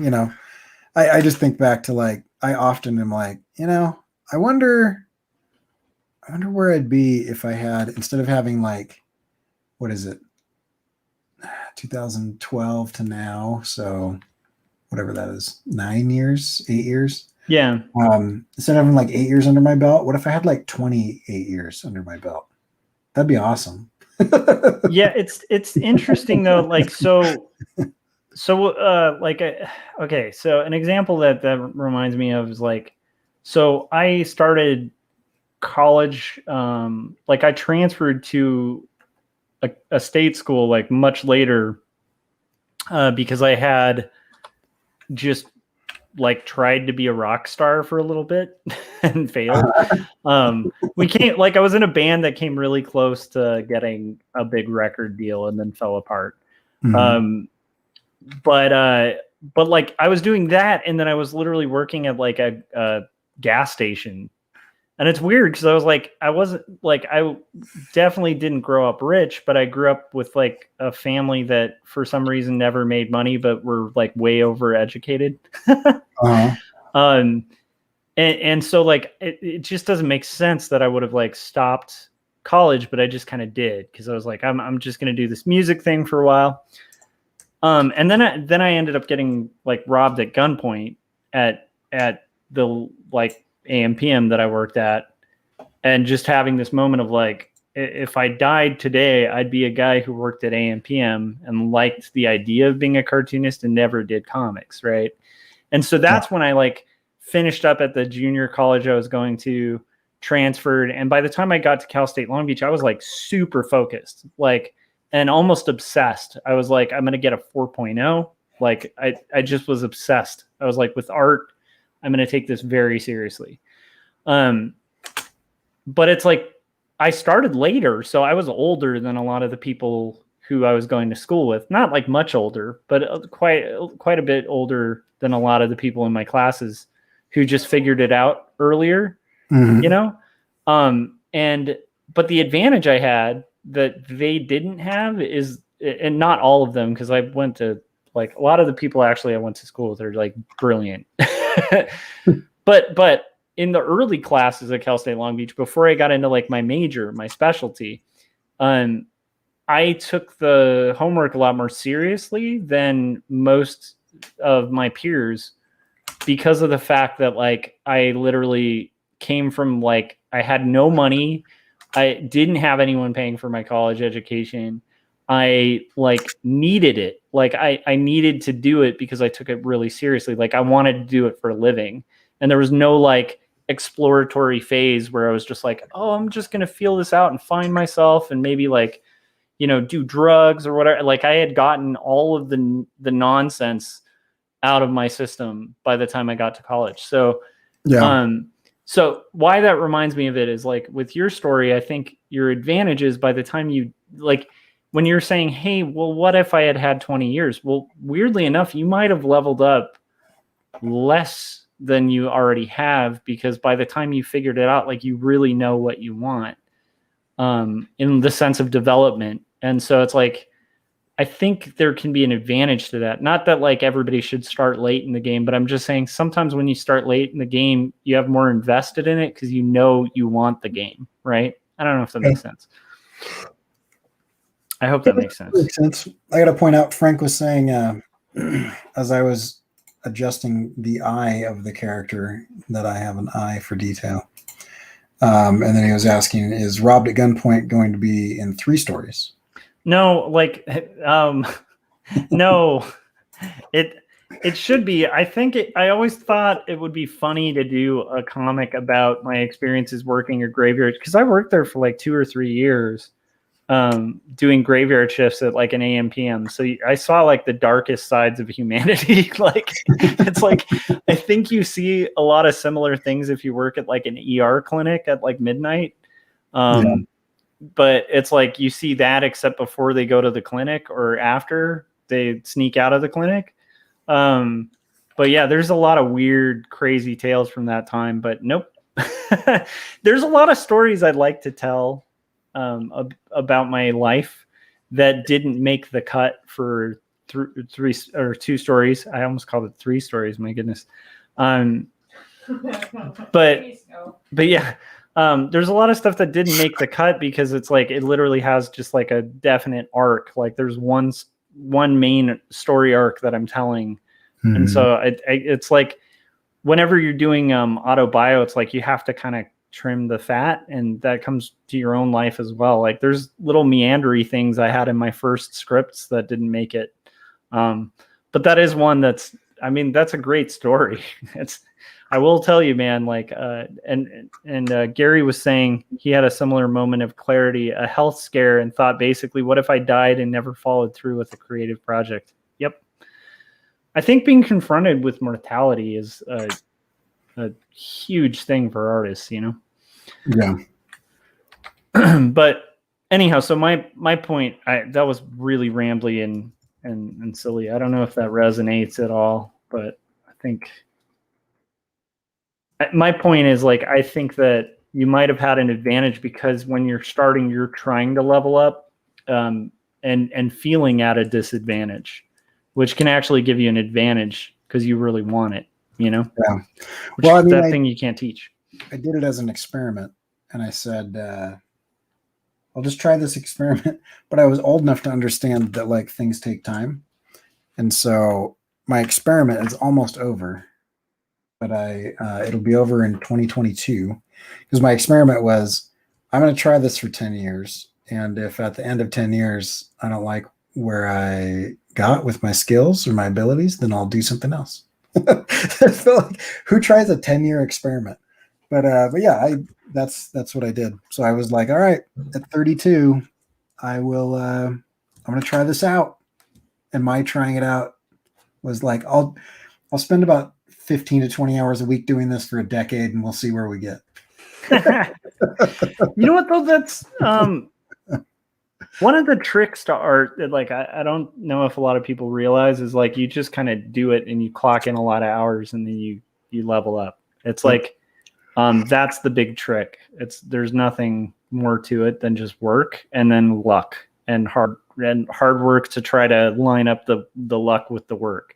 I just think back to like, I often am like, I wonder where I'd be if I had, instead of having like, what is it, 2012 to now, so whatever that is, 8 years. Yeah. Instead of having like 8 years under my belt, what if I had like 28 years under my belt? That'd be awesome. Yeah, it's interesting though. Like, okay. So an example that reminds me of is like, so I started college, like I transferred to a state school like much later, because I had just like tried to be a rock star for a little bit and failed. I was in a band that came really close to getting a big record deal and then fell apart. Mm-hmm. But like I was doing that, and then I was literally working at like a gas station. And it's weird because I definitely didn't grow up rich, but I grew up with like a family that for some reason never made money, but were like way overeducated. And so like, it just doesn't make sense that I would have like stopped college, but I just kind of did. Cause I was like, I'm just going to do this music thing for a while. And then I ended up getting like robbed at gunpoint at the like AM/PM that I worked at, and just having this moment of like, if I died today, I'd be a guy who worked at AM/PM and liked the idea of being a cartoonist and never did comics, right? And so that's when I like finished up at the junior college I was going to, transferred, and by the time I got to Cal State Long Beach, I was like super focused, like, and almost obsessed. I was like, I'm gonna get a 4.0. Like I just was obsessed. I was like, with art, I'm going to take this very seriously. But it's like, I started later, so I was older than a lot of the people who I was going to school with. Not like much older, but quite a bit older than a lot of the people in my classes who just figured it out earlier, you know? But the advantage I had that they didn't have is, and not all of them, because I went to, like, a lot of the people actually I went to school with are like brilliant. But in the early classes at Cal State Long Beach, before I got into like my major, my specialty, I took the homework a lot more seriously than most of my peers, because of the fact that, like, I literally came from, like, I had no money. I didn't have anyone paying for my college education. I like needed it. Like I needed to do it because I took it really seriously. Like I wanted to do it for a living. And there was no like exploratory phase where I was just like, oh, I'm just going to feel this out and find myself and maybe like, you know, do drugs or whatever. Like I had gotten all of the nonsense out of my system by the time I got to college. So, so why that reminds me of it is like with your story, I think your advantage is by the time you like, when you're saying, hey, well, what if I had had 20 years? Well, weirdly enough, you might have leveled up less than you already have, because by the time you figured it out, like you really know what you want in the sense of development. And so it's like, I think there can be an advantage to that. Not that like everybody should start late in the game, but I'm just saying sometimes when you start late in the game, you have more invested in it because you know you want the game, right? I don't know if that makes sense. I hope that makes sense. Makes sense. I got to point out, Frank was saying, as I was adjusting the eye of the character, that I have an eye for detail. And then he was asking, is Robbed at Gunpoint going to be in 3 stories? No, like, no, it should be. I think I always thought it would be funny to do a comic about my experiences working at graveyard, because I worked there for like 2 or 3 years, doing graveyard shifts at like an AM PM. So I saw like the darkest sides of humanity. Like it's like, I think you see a lot of similar things if you work at like an ER clinic at like midnight. But it's like you see that except before they go to the clinic or after they sneak out of the clinic. But yeah, there's a lot of weird, crazy tales from that time, but nope. There's a lot of stories I'd like to tell about my life that didn't make the cut for 3 or 2 stories. I almost called it 3 stories. My goodness. But yeah, there's a lot of stuff that didn't make the cut because it's like, it literally has just like a definite arc. Like there's one main story arc that I'm telling. Mm-hmm. And so it's like, whenever you're doing auto bio, it's like you have to kind of trim the fat, and that comes to your own life as well. Like there's little meandery things I had in my first scripts that didn't make it. But that is one that's a great story. I will tell you, man, like, and Gary was saying he had a similar moment of clarity, a health scare, and thought basically, what if I died and never followed through with a creative project? Yep. I think being confronted with mortality is a huge thing for artists, you know? Yeah. But anyhow, so my point, that was really rambly and silly. I don't know if that resonates at all, but I think my point is, like, I think that you might have had an advantage because when you're starting, you're trying to level up and feeling at a disadvantage, which can actually give you an advantage because you really want it, you know? Yeah. Well, that thing you can't teach. I did it as an experiment, and I said, I'll just try this experiment. But I was old enough to understand that like things take time. And so my experiment is almost over. But it'll be over in 2022, because my experiment was, I'm going to try this for 10 years. And if at the end of 10 years, I don't like where I got with my skills or my abilities, then I'll do something else. I feel like, who tries a 10-year experiment? But yeah, that's what I did. So I was like, all right, at 32, I will, I'm going to try this out. And my trying it out was like, I'll spend about 15 to 20 hours a week doing this for a decade, and we'll see where we get. You know what though? That's one of the tricks to art that like I don't know if a lot of people realize is like you just kind of do it and you clock in a lot of hours and then you level up. It's like that's the big trick. There's nothing more to it than just work and then luck and hard work to try to line up the luck with the work.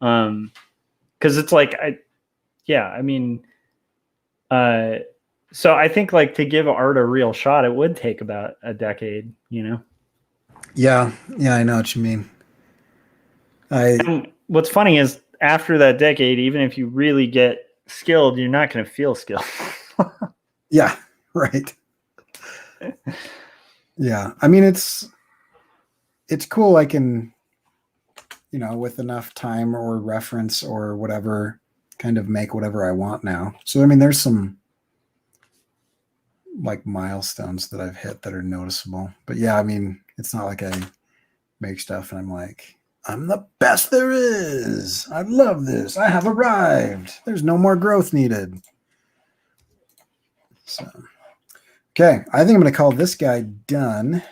Because it's like so I think like to give art a real shot, it would take about a decade, you know? Yeah, I know what you mean. And what's funny is after that decade, even if you really get skilled, you're not going to feel skilled. Yeah, right. Yeah, I mean it's cool. I can, with enough time or reference or whatever, kind of make whatever I want now. So I mean, there's some like milestones that I've hit that are noticeable. But yeah, I mean, it's not like I make stuff and I'm like, I'm the best there is. I love this. I have arrived. There's no more growth needed. So, okay, I think I'm going to call this guy done.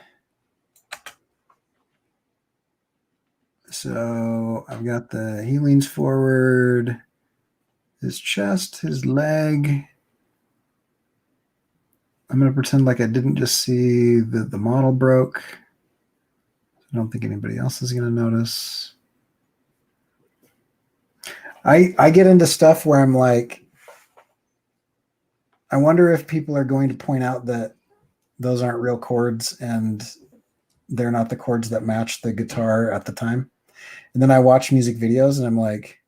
So I've got he leans forward, his chest, his leg. I'm going to pretend like I didn't just see that the model broke. I don't think anybody else is going to notice. I get into stuff where I'm like, I wonder if people are going to point out that those aren't real chords and they're not the chords that match the guitar at the time. And then I watch music videos and I'm like,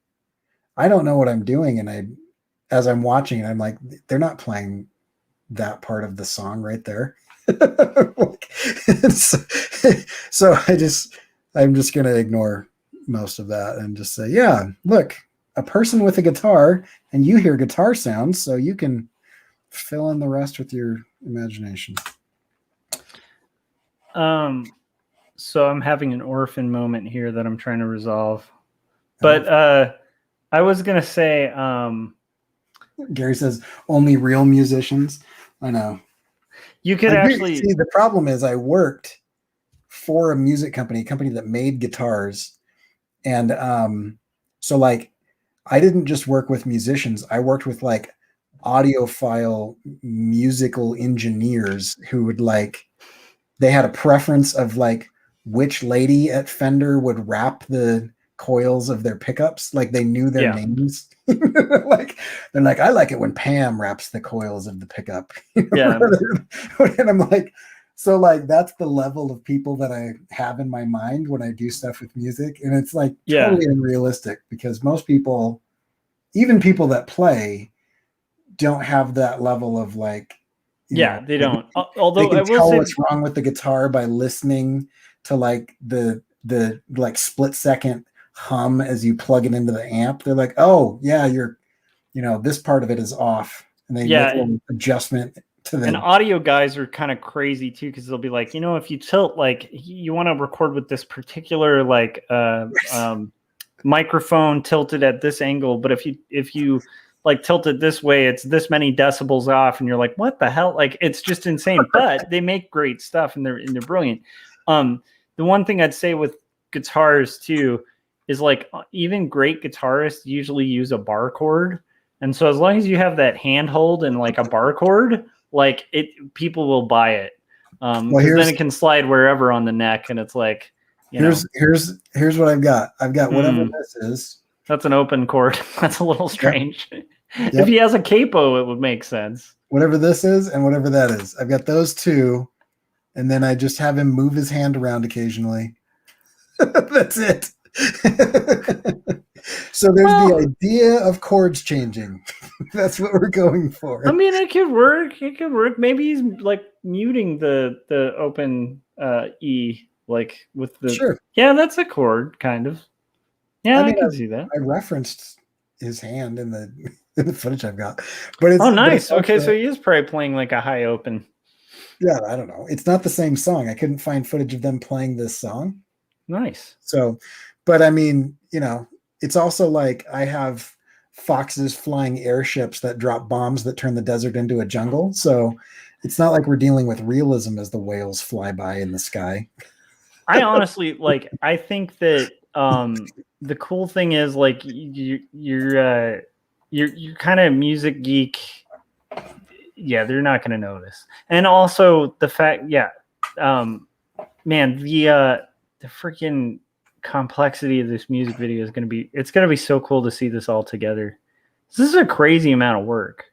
I don't know what I'm doing. And as I'm watching it, I'm like, they're not playing that part of the song right there. So I'm just going to ignore most of that and just say, yeah, look, a person with a guitar and you hear guitar sounds, so you can fill in the rest with your imagination. So I'm having an orphan moment here that I'm trying to resolve. But I was going to say, Gary says only real musicians. I know. You could actually see, the problem is I worked for a music company that made guitars. And so like I didn't just work with musicians. I worked with like audiophile musical engineers who would they had a preference of like which lady at Fender would wrap the coils of their pickups. Like they knew their names. Like they're like, I like it when Pam wraps the coils of the pickup. Yeah. And I'm like, so like that's the level of people that I have in my mind when I do stuff with music. And it's like totally unrealistic because most people, even people that play, don't have that level of like, they don't. Although they can I will tell say what's wrong with the guitar by listening to like the like split second hum as you plug it into the amp. They're like, oh yeah, this part of it is off, and they make a little adjustment to the. And audio guys are kind of crazy too because they'll be like, if you tilt, like you want to record with this particular like microphone tilted at this angle, but if you like tilt it this way, it's this many decibels off, and you're like, what the hell? Like it's just insane. But they make great stuff and they're brilliant. The one thing I'd say with guitars too is like even great guitarists usually use a bar chord. And so as long as you have that handhold and like a bar chord, like people will buy it. Because then it can slide wherever on the neck, and it's like, here's what I've got. I've got whatever this is. That's an open chord. That's a little strange. Yep. If he has a capo, it would make sense. Whatever this is and whatever that is. I've got those two, and then I just have him move his hand around occasionally. That's it. So there's the idea of chords changing. That's what we're going for. I mean, it could work. Maybe he's like muting the open E, like with the. Sure. Yeah, that's a chord, kind of. Yeah, I can see that. I referenced his hand in the footage I've got, but it's nice. Okay, so he is probably playing like a high open. Yeah, I don't know. It's not the same song. I couldn't find footage of them playing this song. Nice. So, but I mean, it's also like I have foxes flying airships that drop bombs that turn the desert into a jungle. So it's not like we're dealing with realism as the whales fly by in the sky. I honestly like. I think that the cool thing is like you're kind of music geek. Yeah, they're not going to notice. And also the fact, man, the freaking complexity of this music video is going to be so cool to see this all together. This is a crazy amount of work.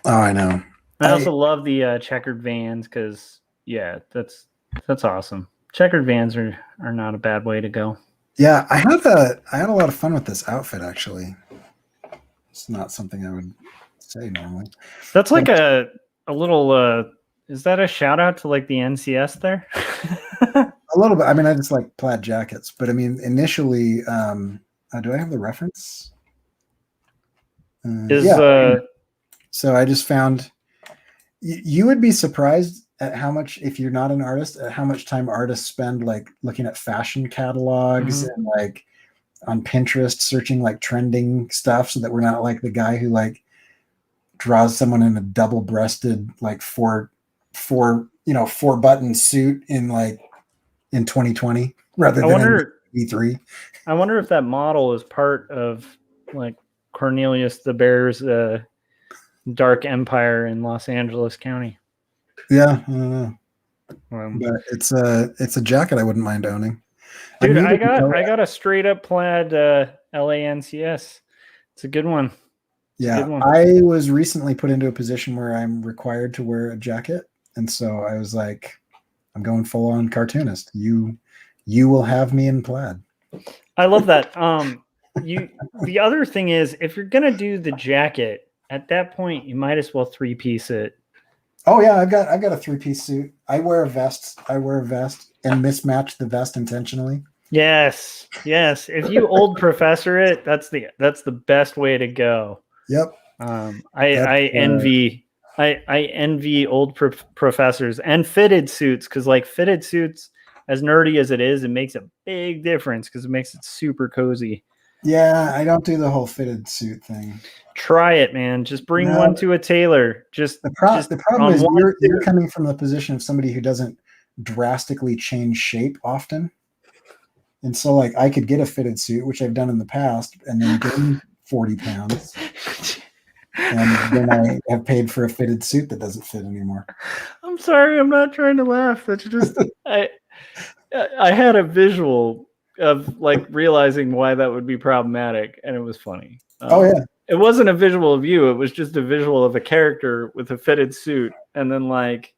Oh, I know. I also love the checkered vans because that's awesome. Checkered vans are not a bad way to go. Yeah, I had a lot of fun with this outfit actually. It's not something I would say normally. That's like a little is that a shout out to like the NCS there? A little bit. I mean, I just like plaid jackets, but I mean, initially, do I have the reference? So I just found you would be surprised at how much, if you're not an artist, at how much time artists spend like looking at fashion catalogs and like on Pinterest searching like trending stuff, so that we're not like the guy who like draws someone in a double-breasted like four button suit in 2020 rather than E3. I wonder if that model is part of like Cornelius the Bear's dark empire in Los Angeles County. Yeah, I don't know. But it's a jacket I wouldn't mind owning. Dude, I got a straight up plaid LANCS. It's a good one. Yeah, I was recently put into a position where I'm required to wear a jacket, and so I was like, I'm going full on cartoonist. You will have me in plaid. I love that. The other thing is, if you're gonna do the jacket, at that point you might as well 3-piece it. Oh yeah, I've got a 3-piece suit. I wear a vest and mismatch the vest intentionally. Yes. If you old professor it, that's the best way to go. Yep. I envy old professors and fitted suits, because like fitted suits, as nerdy as it is, it makes a big difference because it makes it super cozy. Yeah, I don't do the whole fitted suit thing. Try it, man. Just bring one to a tailor. The problem is you're coming from the position of somebody who doesn't drastically change shape often. And so like I could get a fitted suit, which I've done in the past, and then gain 40 pounds. And then I have paid for a fitted suit that doesn't fit anymore. I'm sorry, I'm not trying to laugh. That's just I had a visual of like realizing why that would be problematic, and it was funny. It wasn't a visual of you, it was just a visual of a character with a fitted suit, and then like,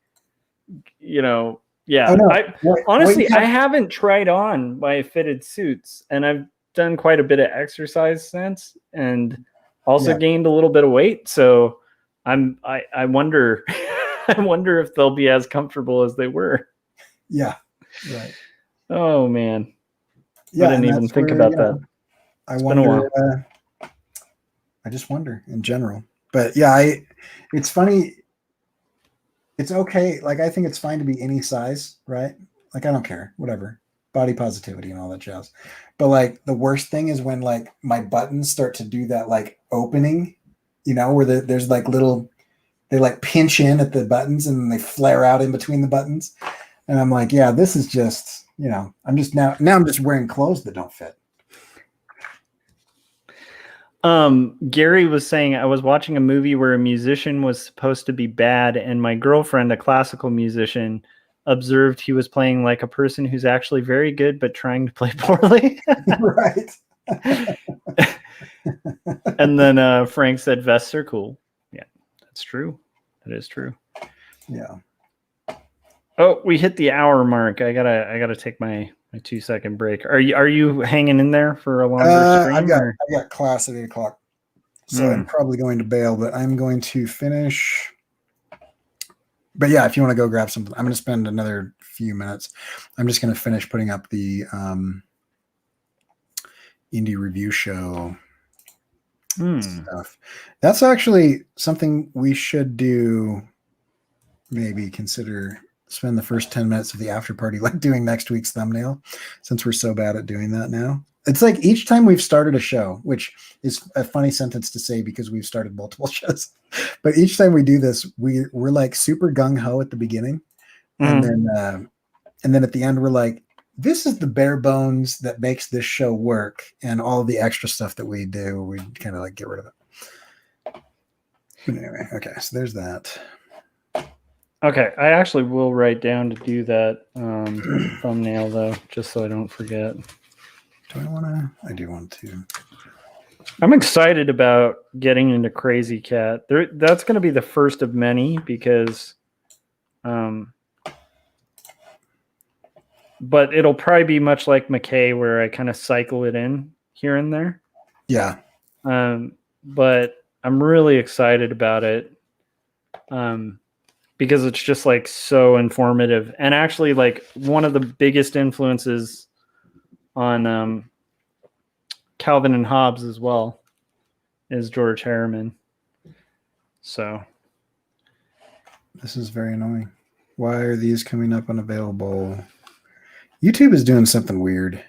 honestly, I haven't tried on my fitted suits, and I've done quite a bit of exercise since, and also gained a little bit of weight. So I wonder I wonder if they'll be as comfortable as they were. Yeah. Right. Oh man. Yeah, I didn't even think about that. I wonder. I just wonder in general. But yeah, it's funny. It's okay. Like, I think it's fine to be any size, right? Like, I don't care, whatever, body positivity and all that jazz. But like, the worst thing is when like my buttons start to do that like opening, where there's like they like pinch in at the buttons and then they flare out in between the buttons. And I'm like, yeah, this is just, I'm just now I'm just wearing clothes that don't fit. Gary was saying, I was watching a movie where a musician was supposed to be bad, and my girlfriend, a classical musician, observed he was playing like a person who's actually very good but trying to play poorly. Right. And then Frank said vests are cool. Yeah, that's true. That is true. Yeah. Oh, we hit the hour mark. I gotta take my 2-second break. Are you hanging in there for a longer stream? I've got class at 8:00, so I'm probably going to bail, but I'm going to finish. But yeah, if you want to go grab something, I'm going to spend another few minutes. I'm just going to finish putting up the indie review show stuff. That's actually something we should do. Maybe consider spend the first 10 minutes of the after party like doing next week's thumbnail, since we're so bad at doing that now. It's like each time we've started a show, which is a funny sentence to say because we've started multiple shows, but each time we do this, we're like super gung-ho at the beginning. And then at the end, we're like, this is the bare bones that makes this show work, and all the extra stuff that we do, we kind of like get rid of it. But anyway, okay, so there's that. Okay, I actually will write down to do that thumbnail though, just so I don't forget. Do I want to? I do want to. I'm excited about getting into Crazy Cat. That's going to be the first of many because, but it'll probably be much like McKay, where I kind of cycle it in here and there. Yeah. But I'm really excited about it. Because it's just like so informative, and actually like one of the biggest influences on Calvin and Hobbes as well is George Harriman. So this is very annoying. Why are these coming up unavailable? YouTube is doing something weird.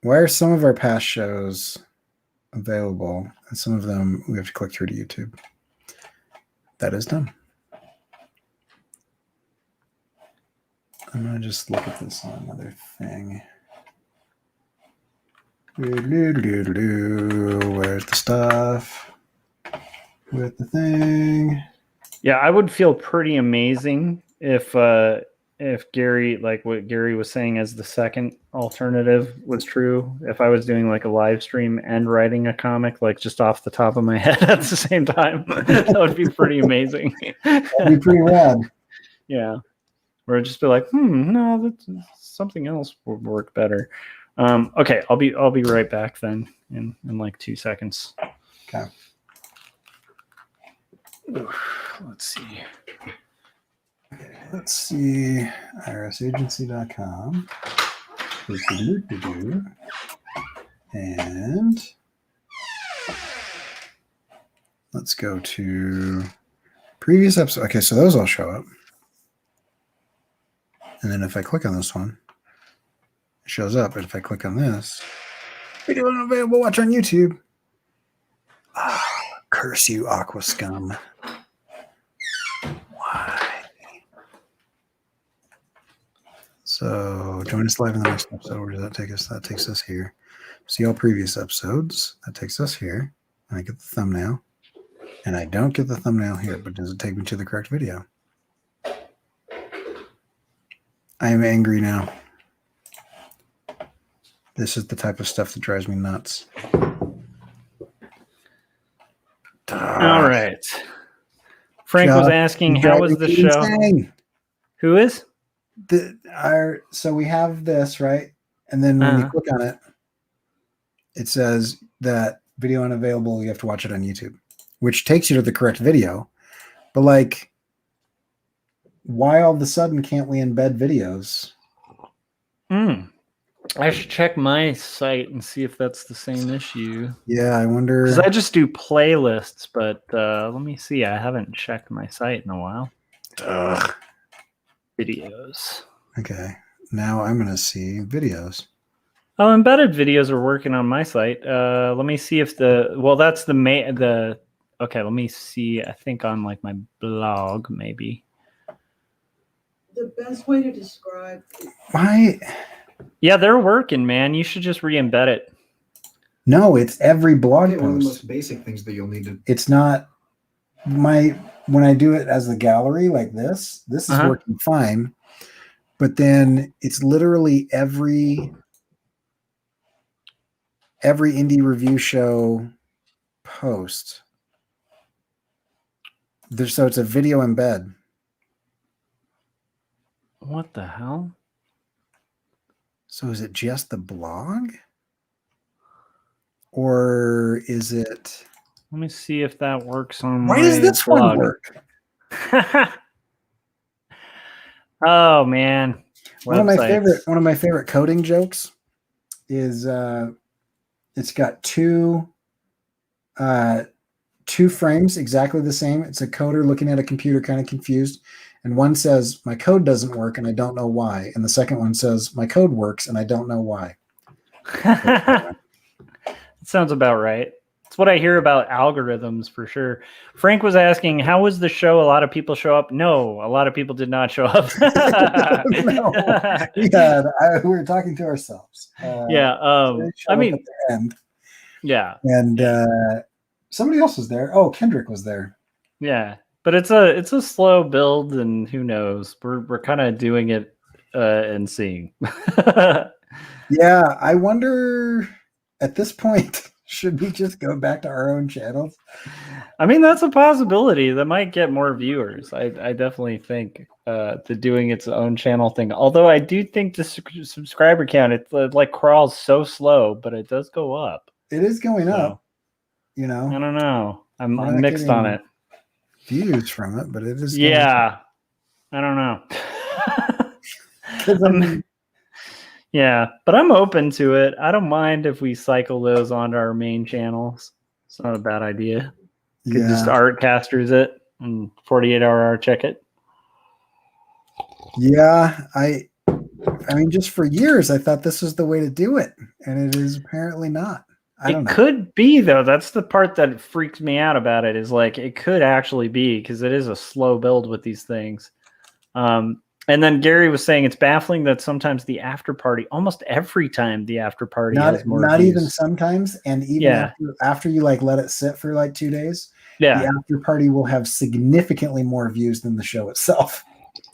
Why are some of our past shows available and some of them we have to click through to YouTube? That is done. I'm going to just look at this on another thing. Where's the stuff? With the thing. Yeah, I would feel pretty amazing if Gary, like what Gary was saying as the second alternative was true. If I was doing like a live stream and writing a comic, like just off the top of my head at the same time, that would be pretty amazing. That'd be pretty rad. Yeah. Or just be like, no, that's something else would work better. Okay, I'll be right back then in like 2 seconds. Okay. Let's see. Okay, let's see. irisagency.com. And let's go to previous episode. Okay, so those all show up. And then if I click on this one, it shows up. But if I click on this, video unavailable, watch on YouTube. Ah, curse you, Aqua Scum. Why? So join us live in the next episode. Where does that take us? That takes us here. See all previous episodes. That takes us here. And I get the thumbnail. And I don't get the thumbnail here, but does it take me to the correct video? I am angry now. This is the type of stuff that drives me nuts. All right. Frank was asking, how was the show? Insane. Who is? So we have this, right? And then when you click on it, it says that video unavailable, you have to watch it on YouTube, which takes you to the correct video. But like, why all of a sudden can't we embed videos? I should check my site and see if that's the same issue. Yeah, I wonder. Because I just do playlists, but let me see. I haven't checked my site in a while. Videos. Okay, now I'm going to see videos. Oh, embedded videos are working on my site. Let me see if that's the okay, let me see. I think on like my blog, maybe. The best way to describe Why? Yeah, they're working, man. You should just re-embed it. No, it's every blog One of the post. most basic things that you'll need to. It's not when I do it as the gallery like this is working fine. But then it's literally every indie review show post. So it's a video embed. What the hell? So is it just the blog? Or is it... Let me see if that works on Why my does this blog. one work? Oh man. One of my favorite coding jokes is it's got two two frames exactly the same. It's a coder looking at a computer, kind of confused. And one says, my code doesn't work and I don't know why. And the second one says, my code works and I don't know why. It sounds about right. It's what I hear about algorithms for sure. Frank was asking, how was the show? A lot of people show up? No, a lot of people did not show up. No, we were talking to ourselves. I mean, at the end. Yeah. And somebody else was there. Oh, Kendrick was there. Yeah. But it's a slow build, and who knows? We're kind of doing it and seeing. Yeah, I wonder at this point, should we just go back to our own channels? I mean, that's a possibility. That might get more viewers. I definitely think the doing its own channel thing. Although I do think the subscriber count, it like crawls so slow, but it does go up. It is going up. I don't know. I'm mixed on it. Views from it, but it is. Yeah, I don't know. Yeah, but I'm open to it. I don't mind if we cycle those onto our main channels. It's not a bad idea. Could just Artcasters it and 48-hour check it. Yeah, I mean, just for years, I thought this was the way to do it, and it is apparently not. I don't know. Could be, though. That's the part that freaks me out about it, is like it could actually be, because it is a slow build with these things. And then Gary was saying it's baffling that sometimes the after party, almost every time the after party has more not views. even sometimes, and even after you like let it sit for like 2 days, the after party will have significantly more views than the show itself.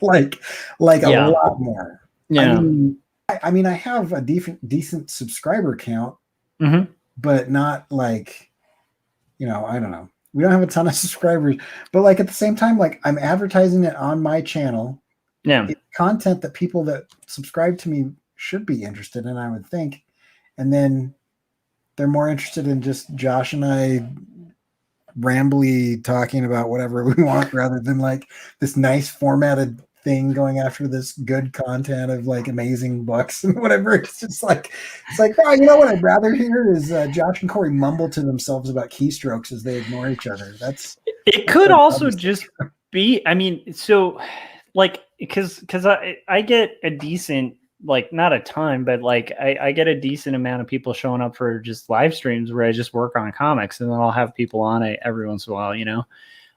like a lot more. Yeah. I mean, I have a decent subscriber count, but not like, I don't know. We don't have a ton of subscribers, but like at the same time, like I'm advertising it on my channel. Yeah. It's content that people that subscribe to me should be interested in, I would think. And then they're more interested in just Josh and I rambly talking about whatever we want rather than like this nice formatted thing going after this good content of like amazing books and whatever. It's like, oh, you know what I'd rather hear is Josh and Corey mumble to themselves about keystrokes as they ignore each other. It could also just be, I mean, so like, because I get a decent, like not a ton, but like I get a decent amount of people showing up for just live streams where I just work on comics, and then I'll have people on it every once in a while,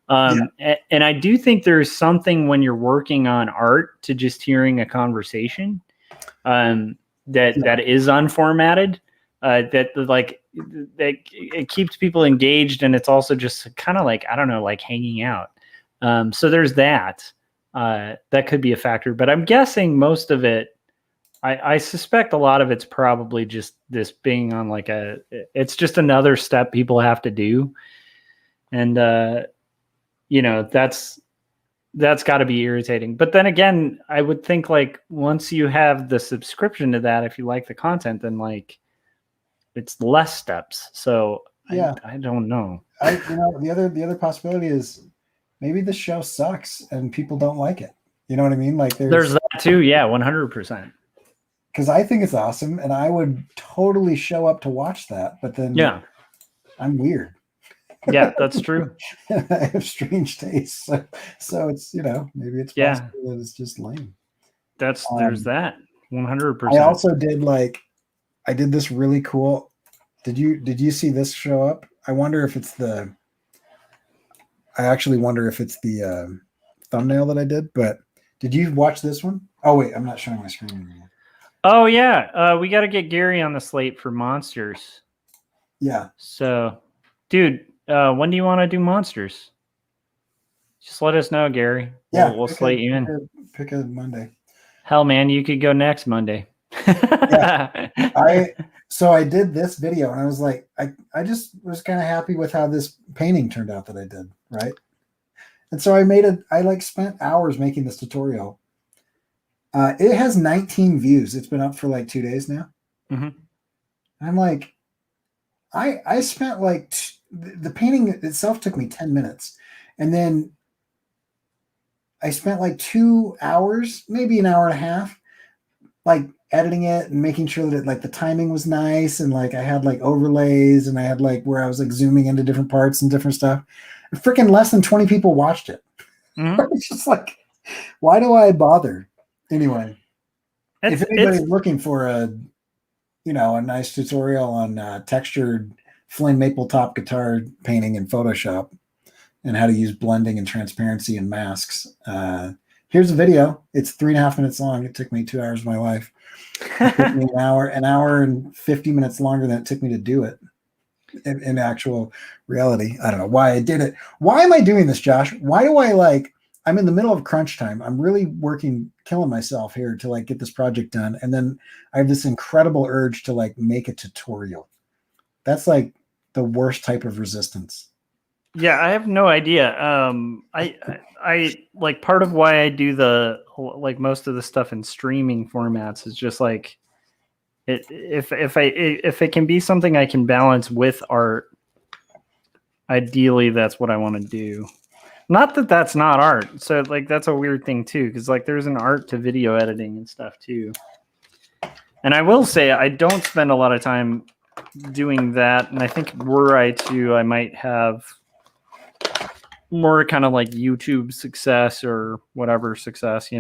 and I do think there's something when you're working on art to just hearing a conversation that is unformatted, that it keeps people engaged, and it's also just kind of like, I don't know, like hanging out. So there's that. That could be a factor, but I'm guessing most of it, I suspect a lot of it's probably just this being on like it's just another step people have to do. And, that's got to be irritating. But then again, I would think like once you have the subscription to that, if you like the content, then like it's less steps. So I don't know. The other possibility is maybe the show sucks and people don't like it. You know what I mean? Like there's that too. Yeah. 100%. Because I think it's awesome, and I would totally show up to watch that. But then, I'm weird. Yeah, that's true. I have strange tastes, so it's maybe it's possible that it's just lame. There's that 100%. I also did I did this really cool. Did you see this show up? I actually wonder if it's the thumbnail that I did. But did you watch this one? Oh wait, I'm not showing my screen anymore. Oh yeah, we got to get Gary on the slate for monsters. Yeah. So, dude, when do you want to do monsters? Just let us know, Gary. Yeah, we'll slate you in. Pick a Monday. Hell, man, you could go next Monday. Yeah. I did this video, and I was like, I just was kind of happy with how this painting turned out that I did, right? And so I spent hours making this tutorial. It has 19 views. It's been up for like 2 days now. Mm-hmm. I'm like, I spent the painting itself took me 10 minutes. And then I spent like 2 hours, maybe an hour and a half, like editing it and making sure that like the timing was nice, and like I had like overlays, and I had like where I was like zooming into different parts and different stuff. And freaking less than 20 people watched it. It's just like, why do I bother? Anyway, if anybody's looking for a nice tutorial on textured flame maple top guitar painting in Photoshop and how to use blending and transparency and masks, here's a video. It's 3.5 minutes long. It took me 2 hours of my life. It took me an hour and 50 minutes longer than it took me to do it in actual reality. I don't know why I did it. Why am I doing this, Josh? Why do I I'm in the middle of crunch time. I'm really killing myself here to like get this project done. And then I have this incredible urge to like make a tutorial. That's like the worst type of resistance. Yeah, I have no idea. I like part of why I do the like most of the stuff in streaming formats is just like if it can be something I can balance with art, ideally that's what I want to do. Not that that's not art. So like that's a weird thing too, because like there's an art to video editing and stuff too. And I will say I don't spend a lot of time doing that. And I think were I to, I might have more kind of like YouTube success or whatever success,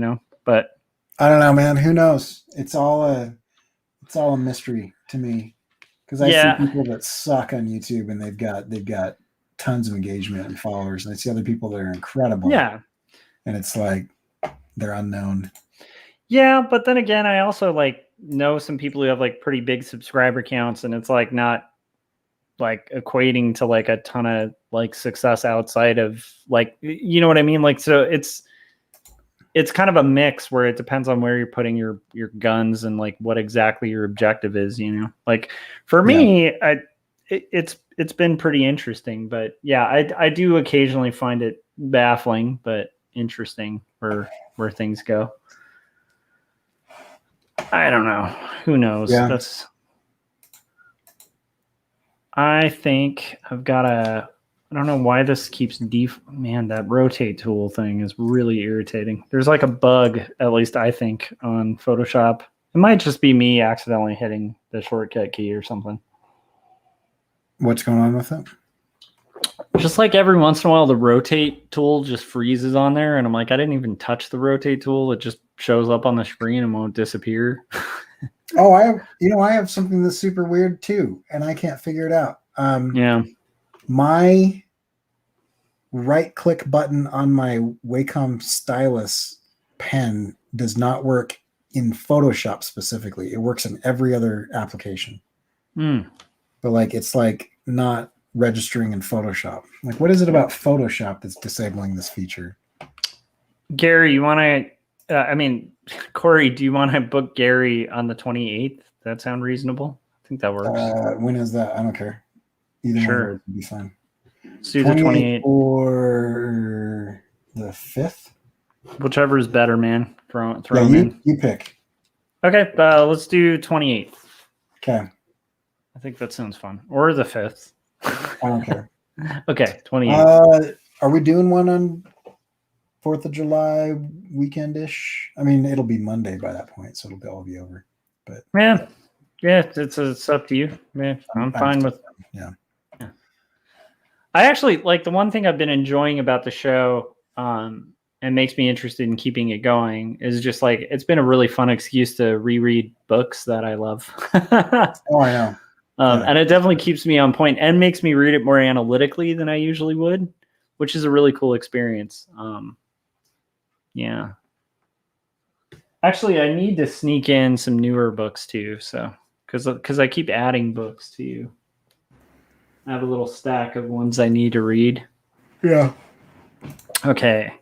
But I don't know, man. Who knows? It's all a mystery to me. Because I see people that suck on YouTube and they've got tons of engagement and followers, and I see other people that are incredible. Yeah. And it's like they're unknown. Yeah, but then again, I also like know some people who have like pretty big subscriber counts, and it's like not like equating to like a ton of like success outside of like, you know what I mean? Like, so it's kind of a mix where it depends on where you're putting your guns and like what exactly your objective is, like for me, it's been pretty interesting, but yeah, I do occasionally find it baffling, but interesting where things go. I don't know. Who knows? Yeah. I think I've got I don't know why this keeps man, that rotate tool thing is really irritating. There's like a bug, at least I think, on Photoshop. It might just be me accidentally hitting the shortcut key or something. What's going on with it? Just like every once in a while, the rotate tool just freezes on there. And I'm like, I didn't even touch the rotate tool. It just shows up on the screen and won't disappear. Oh, I have something that's super weird too, and I can't figure it out. My right click button on my Wacom stylus pen does not work in Photoshop specifically. It works in every other application. But like it's like not registering in Photoshop. Like, what is it about Photoshop that's disabling this feature? Gary, you want to Corey, do you want to book Gary on the 28th? That sound reasonable? I think that works. When is that? I don't care. Either sure. one would be fine. Let's do the 28th. Or the 5th? Whichever is better, man. Throw them in. You pick. Okay, let's do 28th. Okay. I think that sounds fun. Or the 5th. I don't care. Okay, 28th. Are we doing one on 4th of July weekend-ish? I mean, it'll be Monday by that point, so it'll all be over. But yeah, it's up to you. Yeah, I'm fine with. Yeah. I actually like the one thing I've been enjoying about the show, and makes me interested in keeping it going, is just like it's been a really fun excuse to reread books that I love. Oh, I know. And it definitely keeps me on point and makes me read it more analytically than I usually would, which is a really cool experience. Yeah. Actually, I need to sneak in some newer books too. So, because I keep adding books to you. I have a little stack of ones I need to read. Yeah. Okay.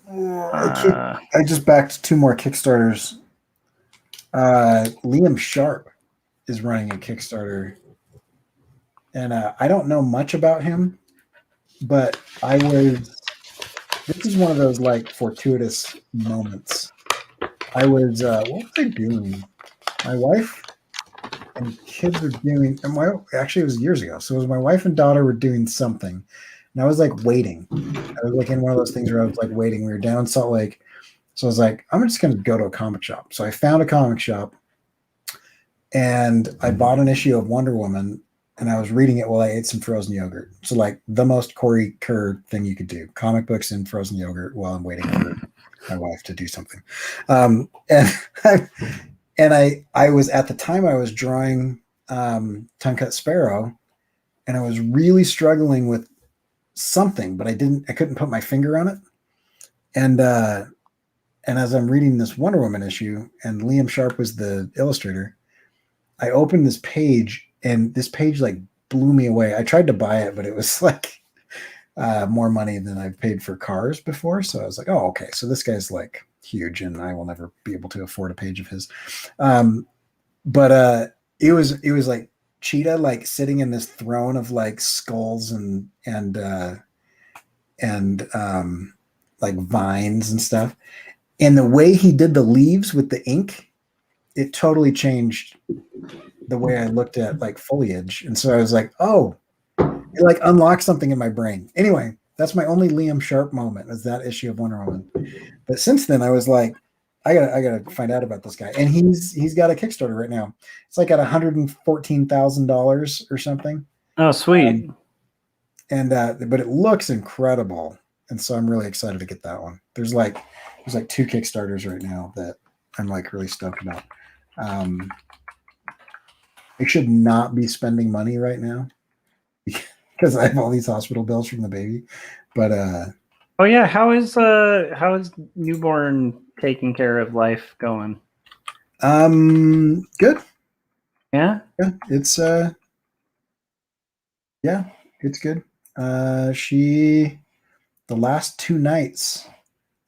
I just backed 2 more Kickstarters. Liam Sharp is running a Kickstarter, and I don't know much about him, but this is one of those like fortuitous moments. What was I doing? My wife and kids were doing, actually it was years ago. So it was my wife and daughter were doing something, and I was like waiting. I was like in one of those things where I was like waiting. We were down in Salt Lake, So I was like, I'm just going to go to a comic shop. So I found a comic shop and I bought an issue of Wonder Woman and I was reading it while I ate some frozen yogurt. So like the most Corey Kerr thing you could do, comic books and frozen yogurt while I'm waiting for my wife to do something. And I was at the time I was drawing Tongue-Cut Sparrow and I was really struggling with something, but I couldn't put my finger on it. And as I'm reading this Wonder Woman issue and Liam Sharp was the illustrator, I opened this page and this page like blew me away. I tried to buy it, but it was like more money than I've paid for cars before. So I was like, oh, okay. So this guy's like huge and I will never be able to afford a page of his. But it was like Cheetah like sitting in this throne of like skulls and like vines and stuff. And the way he did the leaves with the ink, it totally changed the way I looked at like foliage. And so I was like, oh, it like unlocked something in my brain. Anyway, that's my only Liam Sharp moment, was that issue of Wonder Woman. But since then I was like, I gotta find out about this guy. And he's got a Kickstarter right now. It's like at $114,000 or something. Oh, sweet. But it looks incredible. And so I'm really excited to get that one. There's like 2 Kickstarters right now that I'm like really stoked about. I should not be spending money right now because I have all these hospital bills from the baby. But oh yeah, how is newborn taking care of life going? Good. Yeah? It's good. The last 2 nights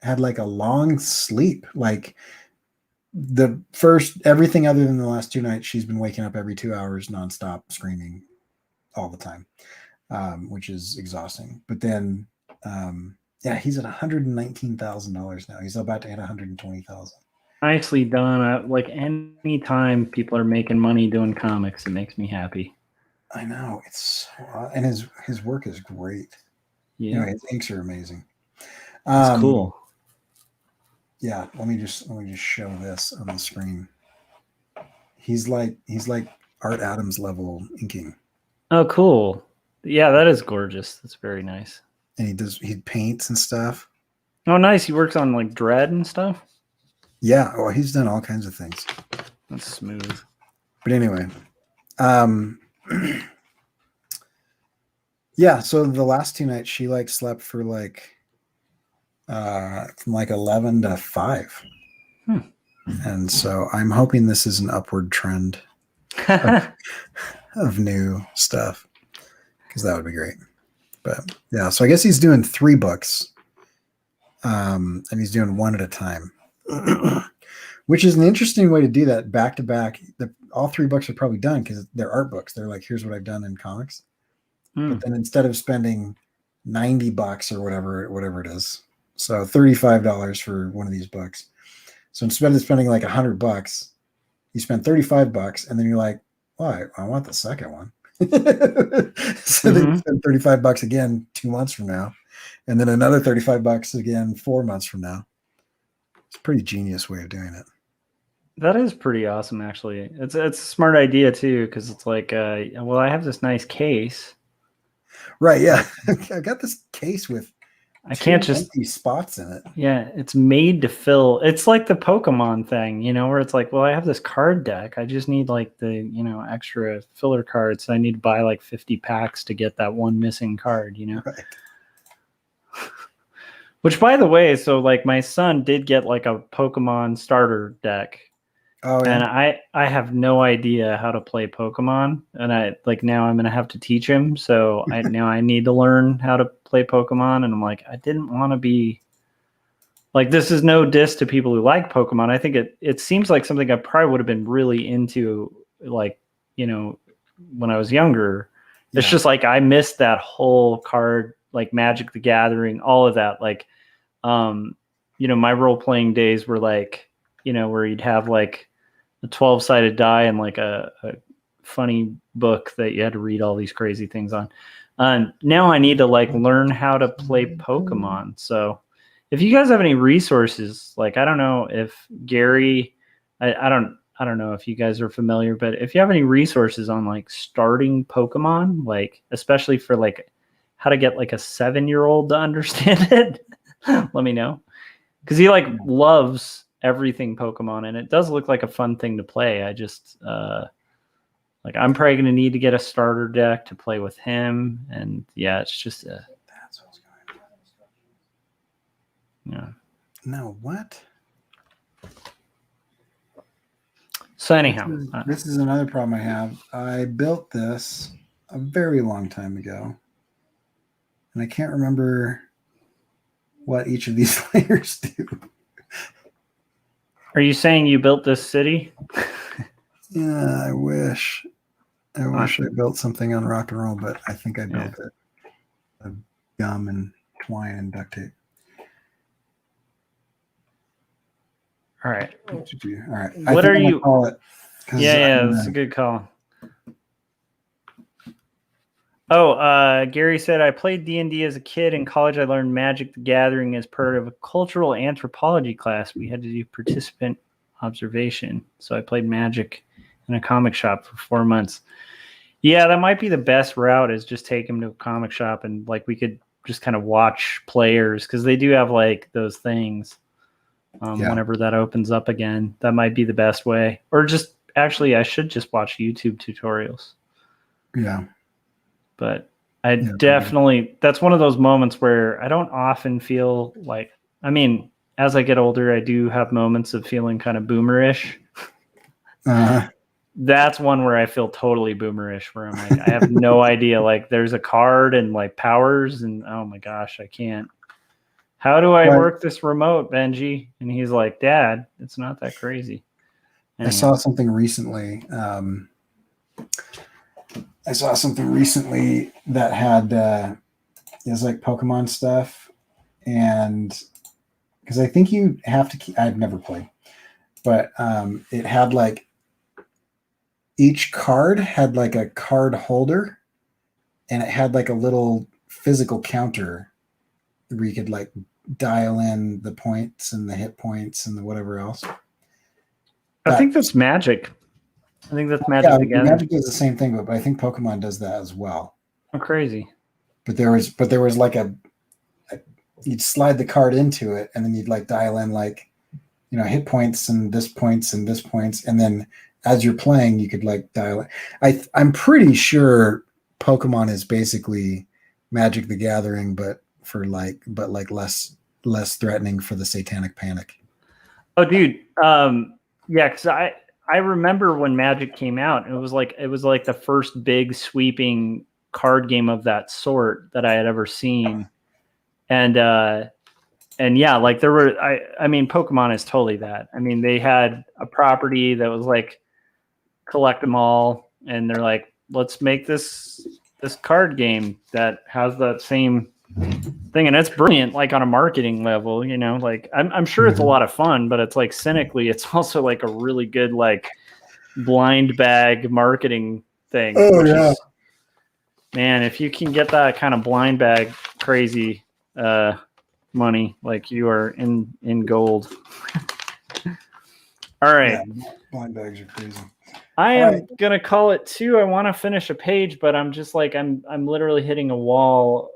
had like a long sleep. Like everything other than the last 2 nights, she's been waking up every 2 hours nonstop, screaming all the time, which is exhausting. But then, he's at $119,000 now. He's about to hit $120,000. Nicely done. Like any time people are making money doing comics, it makes me happy. I know, and his work is great. Yeah, his inks are amazing. It's cool. Yeah, let me just show this on the screen. He's like Art Adams level inking. Oh, cool. Yeah, that is gorgeous. That's very nice. And he paints and stuff. Oh, nice. He works on like Dread and stuff. Yeah. Oh, he's done all kinds of things. That's smooth. But anyway, yeah. So the last 2 nights she like slept for like from like 11 to 5. And so I'm hoping this is an upward trend of new stuff, because that would be great. But yeah, so I guess he's doing 3 books, and he's doing one at a time, which is an interesting way to do that back to back. All 3 books are probably done because they're art books. They're like, here's what I've done in comics. But then instead of spending $90 or whatever it is, so $35 for one of these books. So instead of spending like $100, you spend $35, and then you're like, well, I want the second one. So then you spend $35 again 2 months from now, and then another $35 again 4 months from now. It's a pretty genius way of doing it. That is pretty awesome, actually. It's a smart idea too, because it's like, well, I have this nice case. Right? Yeah, I got this case with I can't just empty spots in it. Yeah, it's made to fill. It's like the Pokemon thing, where it's like, well, I have this card deck. I just need like the, extra filler cards. I need to buy like 50 packs to get that one missing card, Right. Which, by the way, so like my son did get like a Pokemon starter deck. Oh, yeah. And I have no idea how to play Pokemon, and now I'm gonna have to teach him. So I need to learn how to play Pokemon, and I'm like, I didn't want to be like, this is no diss to people who like Pokemon. I think it seems like something I probably would have been really into, like, when I was younger. Yeah. It's just like I missed that whole card, like Magic the Gathering, all of that. Like, my role playing days were like, where you'd have like a 12-sided die and like a funny book that you had to read all these crazy things on. Now I need to like learn how to play Pokemon. So if you guys have any resources, like I don't know if Gary, I don't know if you guys are familiar, but if you have any resources on like starting Pokemon, like especially for like how to get like a 7-year-old to understand it, let me know. Because he like loves everything Pokemon, and it does look like a fun thing to play. I just like I'm probably gonna need to get a starter deck to play with him, and yeah, it's just a That's what's going yeah. on. No, what? So anyhow, This is another problem I have. I built this a very long time ago, and I can't remember what each of these layers do. are you saying you built this city? Yeah, I wish. I wish I built something on rock and roll, but I think I built it of gum and twine and duct tape. All right. All right. What are you? Call it, yeah, that's a good call. Oh, Gary said, I played D&D as a kid. In college, I learned Magic the Gathering as part of a cultural anthropology class. We had to do participant observation. So I played Magic in a comic shop for 4 months. Yeah, that might be the best route, is just take him to a comic shop and like we could just kind of watch players, because they do have like those things. Whenever that opens up again, that might be the best way. Or just actually, I should just watch YouTube tutorials. Yeah. But I definitely, that's one of those moments where I don't often feel like, I mean, as I get older, I do have moments of feeling kind of boomerish. That's one where I feel totally boomerish, where I'm like, I have no idea. Like there's a card and like powers and oh my gosh, I can't. How do I work this remote, Benji? And he's like, Dad, it's not that crazy. Anyhow. I saw something recently. That had it was like Pokemon stuff, and because I think you have to keep. I've never played, but it had like each card had like a card holder, and it had like a little physical counter where you could like dial in the points and the hit points and the whatever else. I think that's Magic. I think that's Magic together. Magic does the same thing, but I think Pokemon does that as well. Oh, crazy! But there was like you'd slide the card into it, and then you'd like dial in like, hit points and this points and this points, and then as you're playing, you could like dial it. I'm pretty sure Pokemon is basically Magic the Gathering, but less threatening for the satanic panic. Oh, dude. Yeah, because I remember when Magic came out, it was like the first big sweeping card game of that sort that I had ever seen. And yeah, like there were, I mean, Pokemon is totally that. I mean, they had a property that was like collect them all, and they're like, let's make this card game that has that same thing, and it's brilliant, like on a marketing level, like I'm sure it's a lot of fun, but it's like cynically, it's also like a really good like blind bag marketing thing. Oh yeah, man, if you can get that kind of blind bag crazy money, like you are in gold. All right, yeah, blind bags are crazy. I am gonna call it 2. I want to finish a page, but I'm just like I'm literally hitting a wall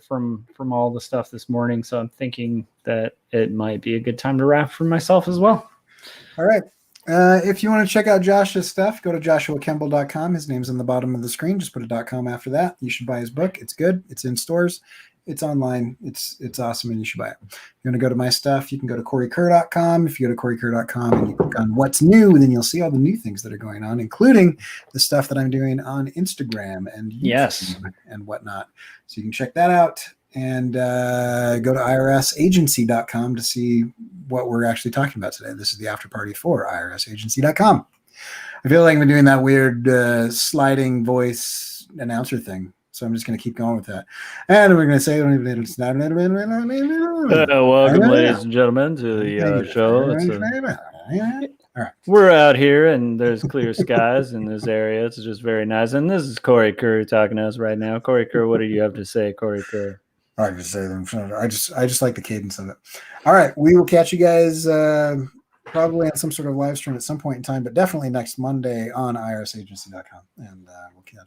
from all the stuff this morning. So I'm thinking that it might be a good time to wrap for myself as well. All right. If you want to check out Josh's stuff, go to joshuakemble.com. His name's on the bottom of the screen. Just put a .com after that. You should buy his book. It's good. It's in stores. It's online. It's awesome, and you should buy it. If you want to go to my stuff, you can go to CoreyKerr.com. If you go to CoreyKerr.com and you click on what's new, then you'll see all the new things that are going on, including the stuff that I'm doing on Instagram and YouTube and whatnot. So you can check that out, and go to irsagency.com to see what we're actually talking about today. This is the after party for irsagency.com. I feel like I've been doing that weird sliding voice announcer thing. So I'm just going to keep going with that. And we're going to say, welcome, ladies and gentlemen, to the show. All right. We're out here, and there's clear skies in this area. It's just very nice. And this is Corey Kerr talking to us right now. Corey Kerr, what do you have to say, Corey Kerr? I could say them. I just like the cadence of it. All right, we will catch you guys probably on some sort of live stream at some point in time, but definitely next Monday on irsagency.com, and we'll catch you.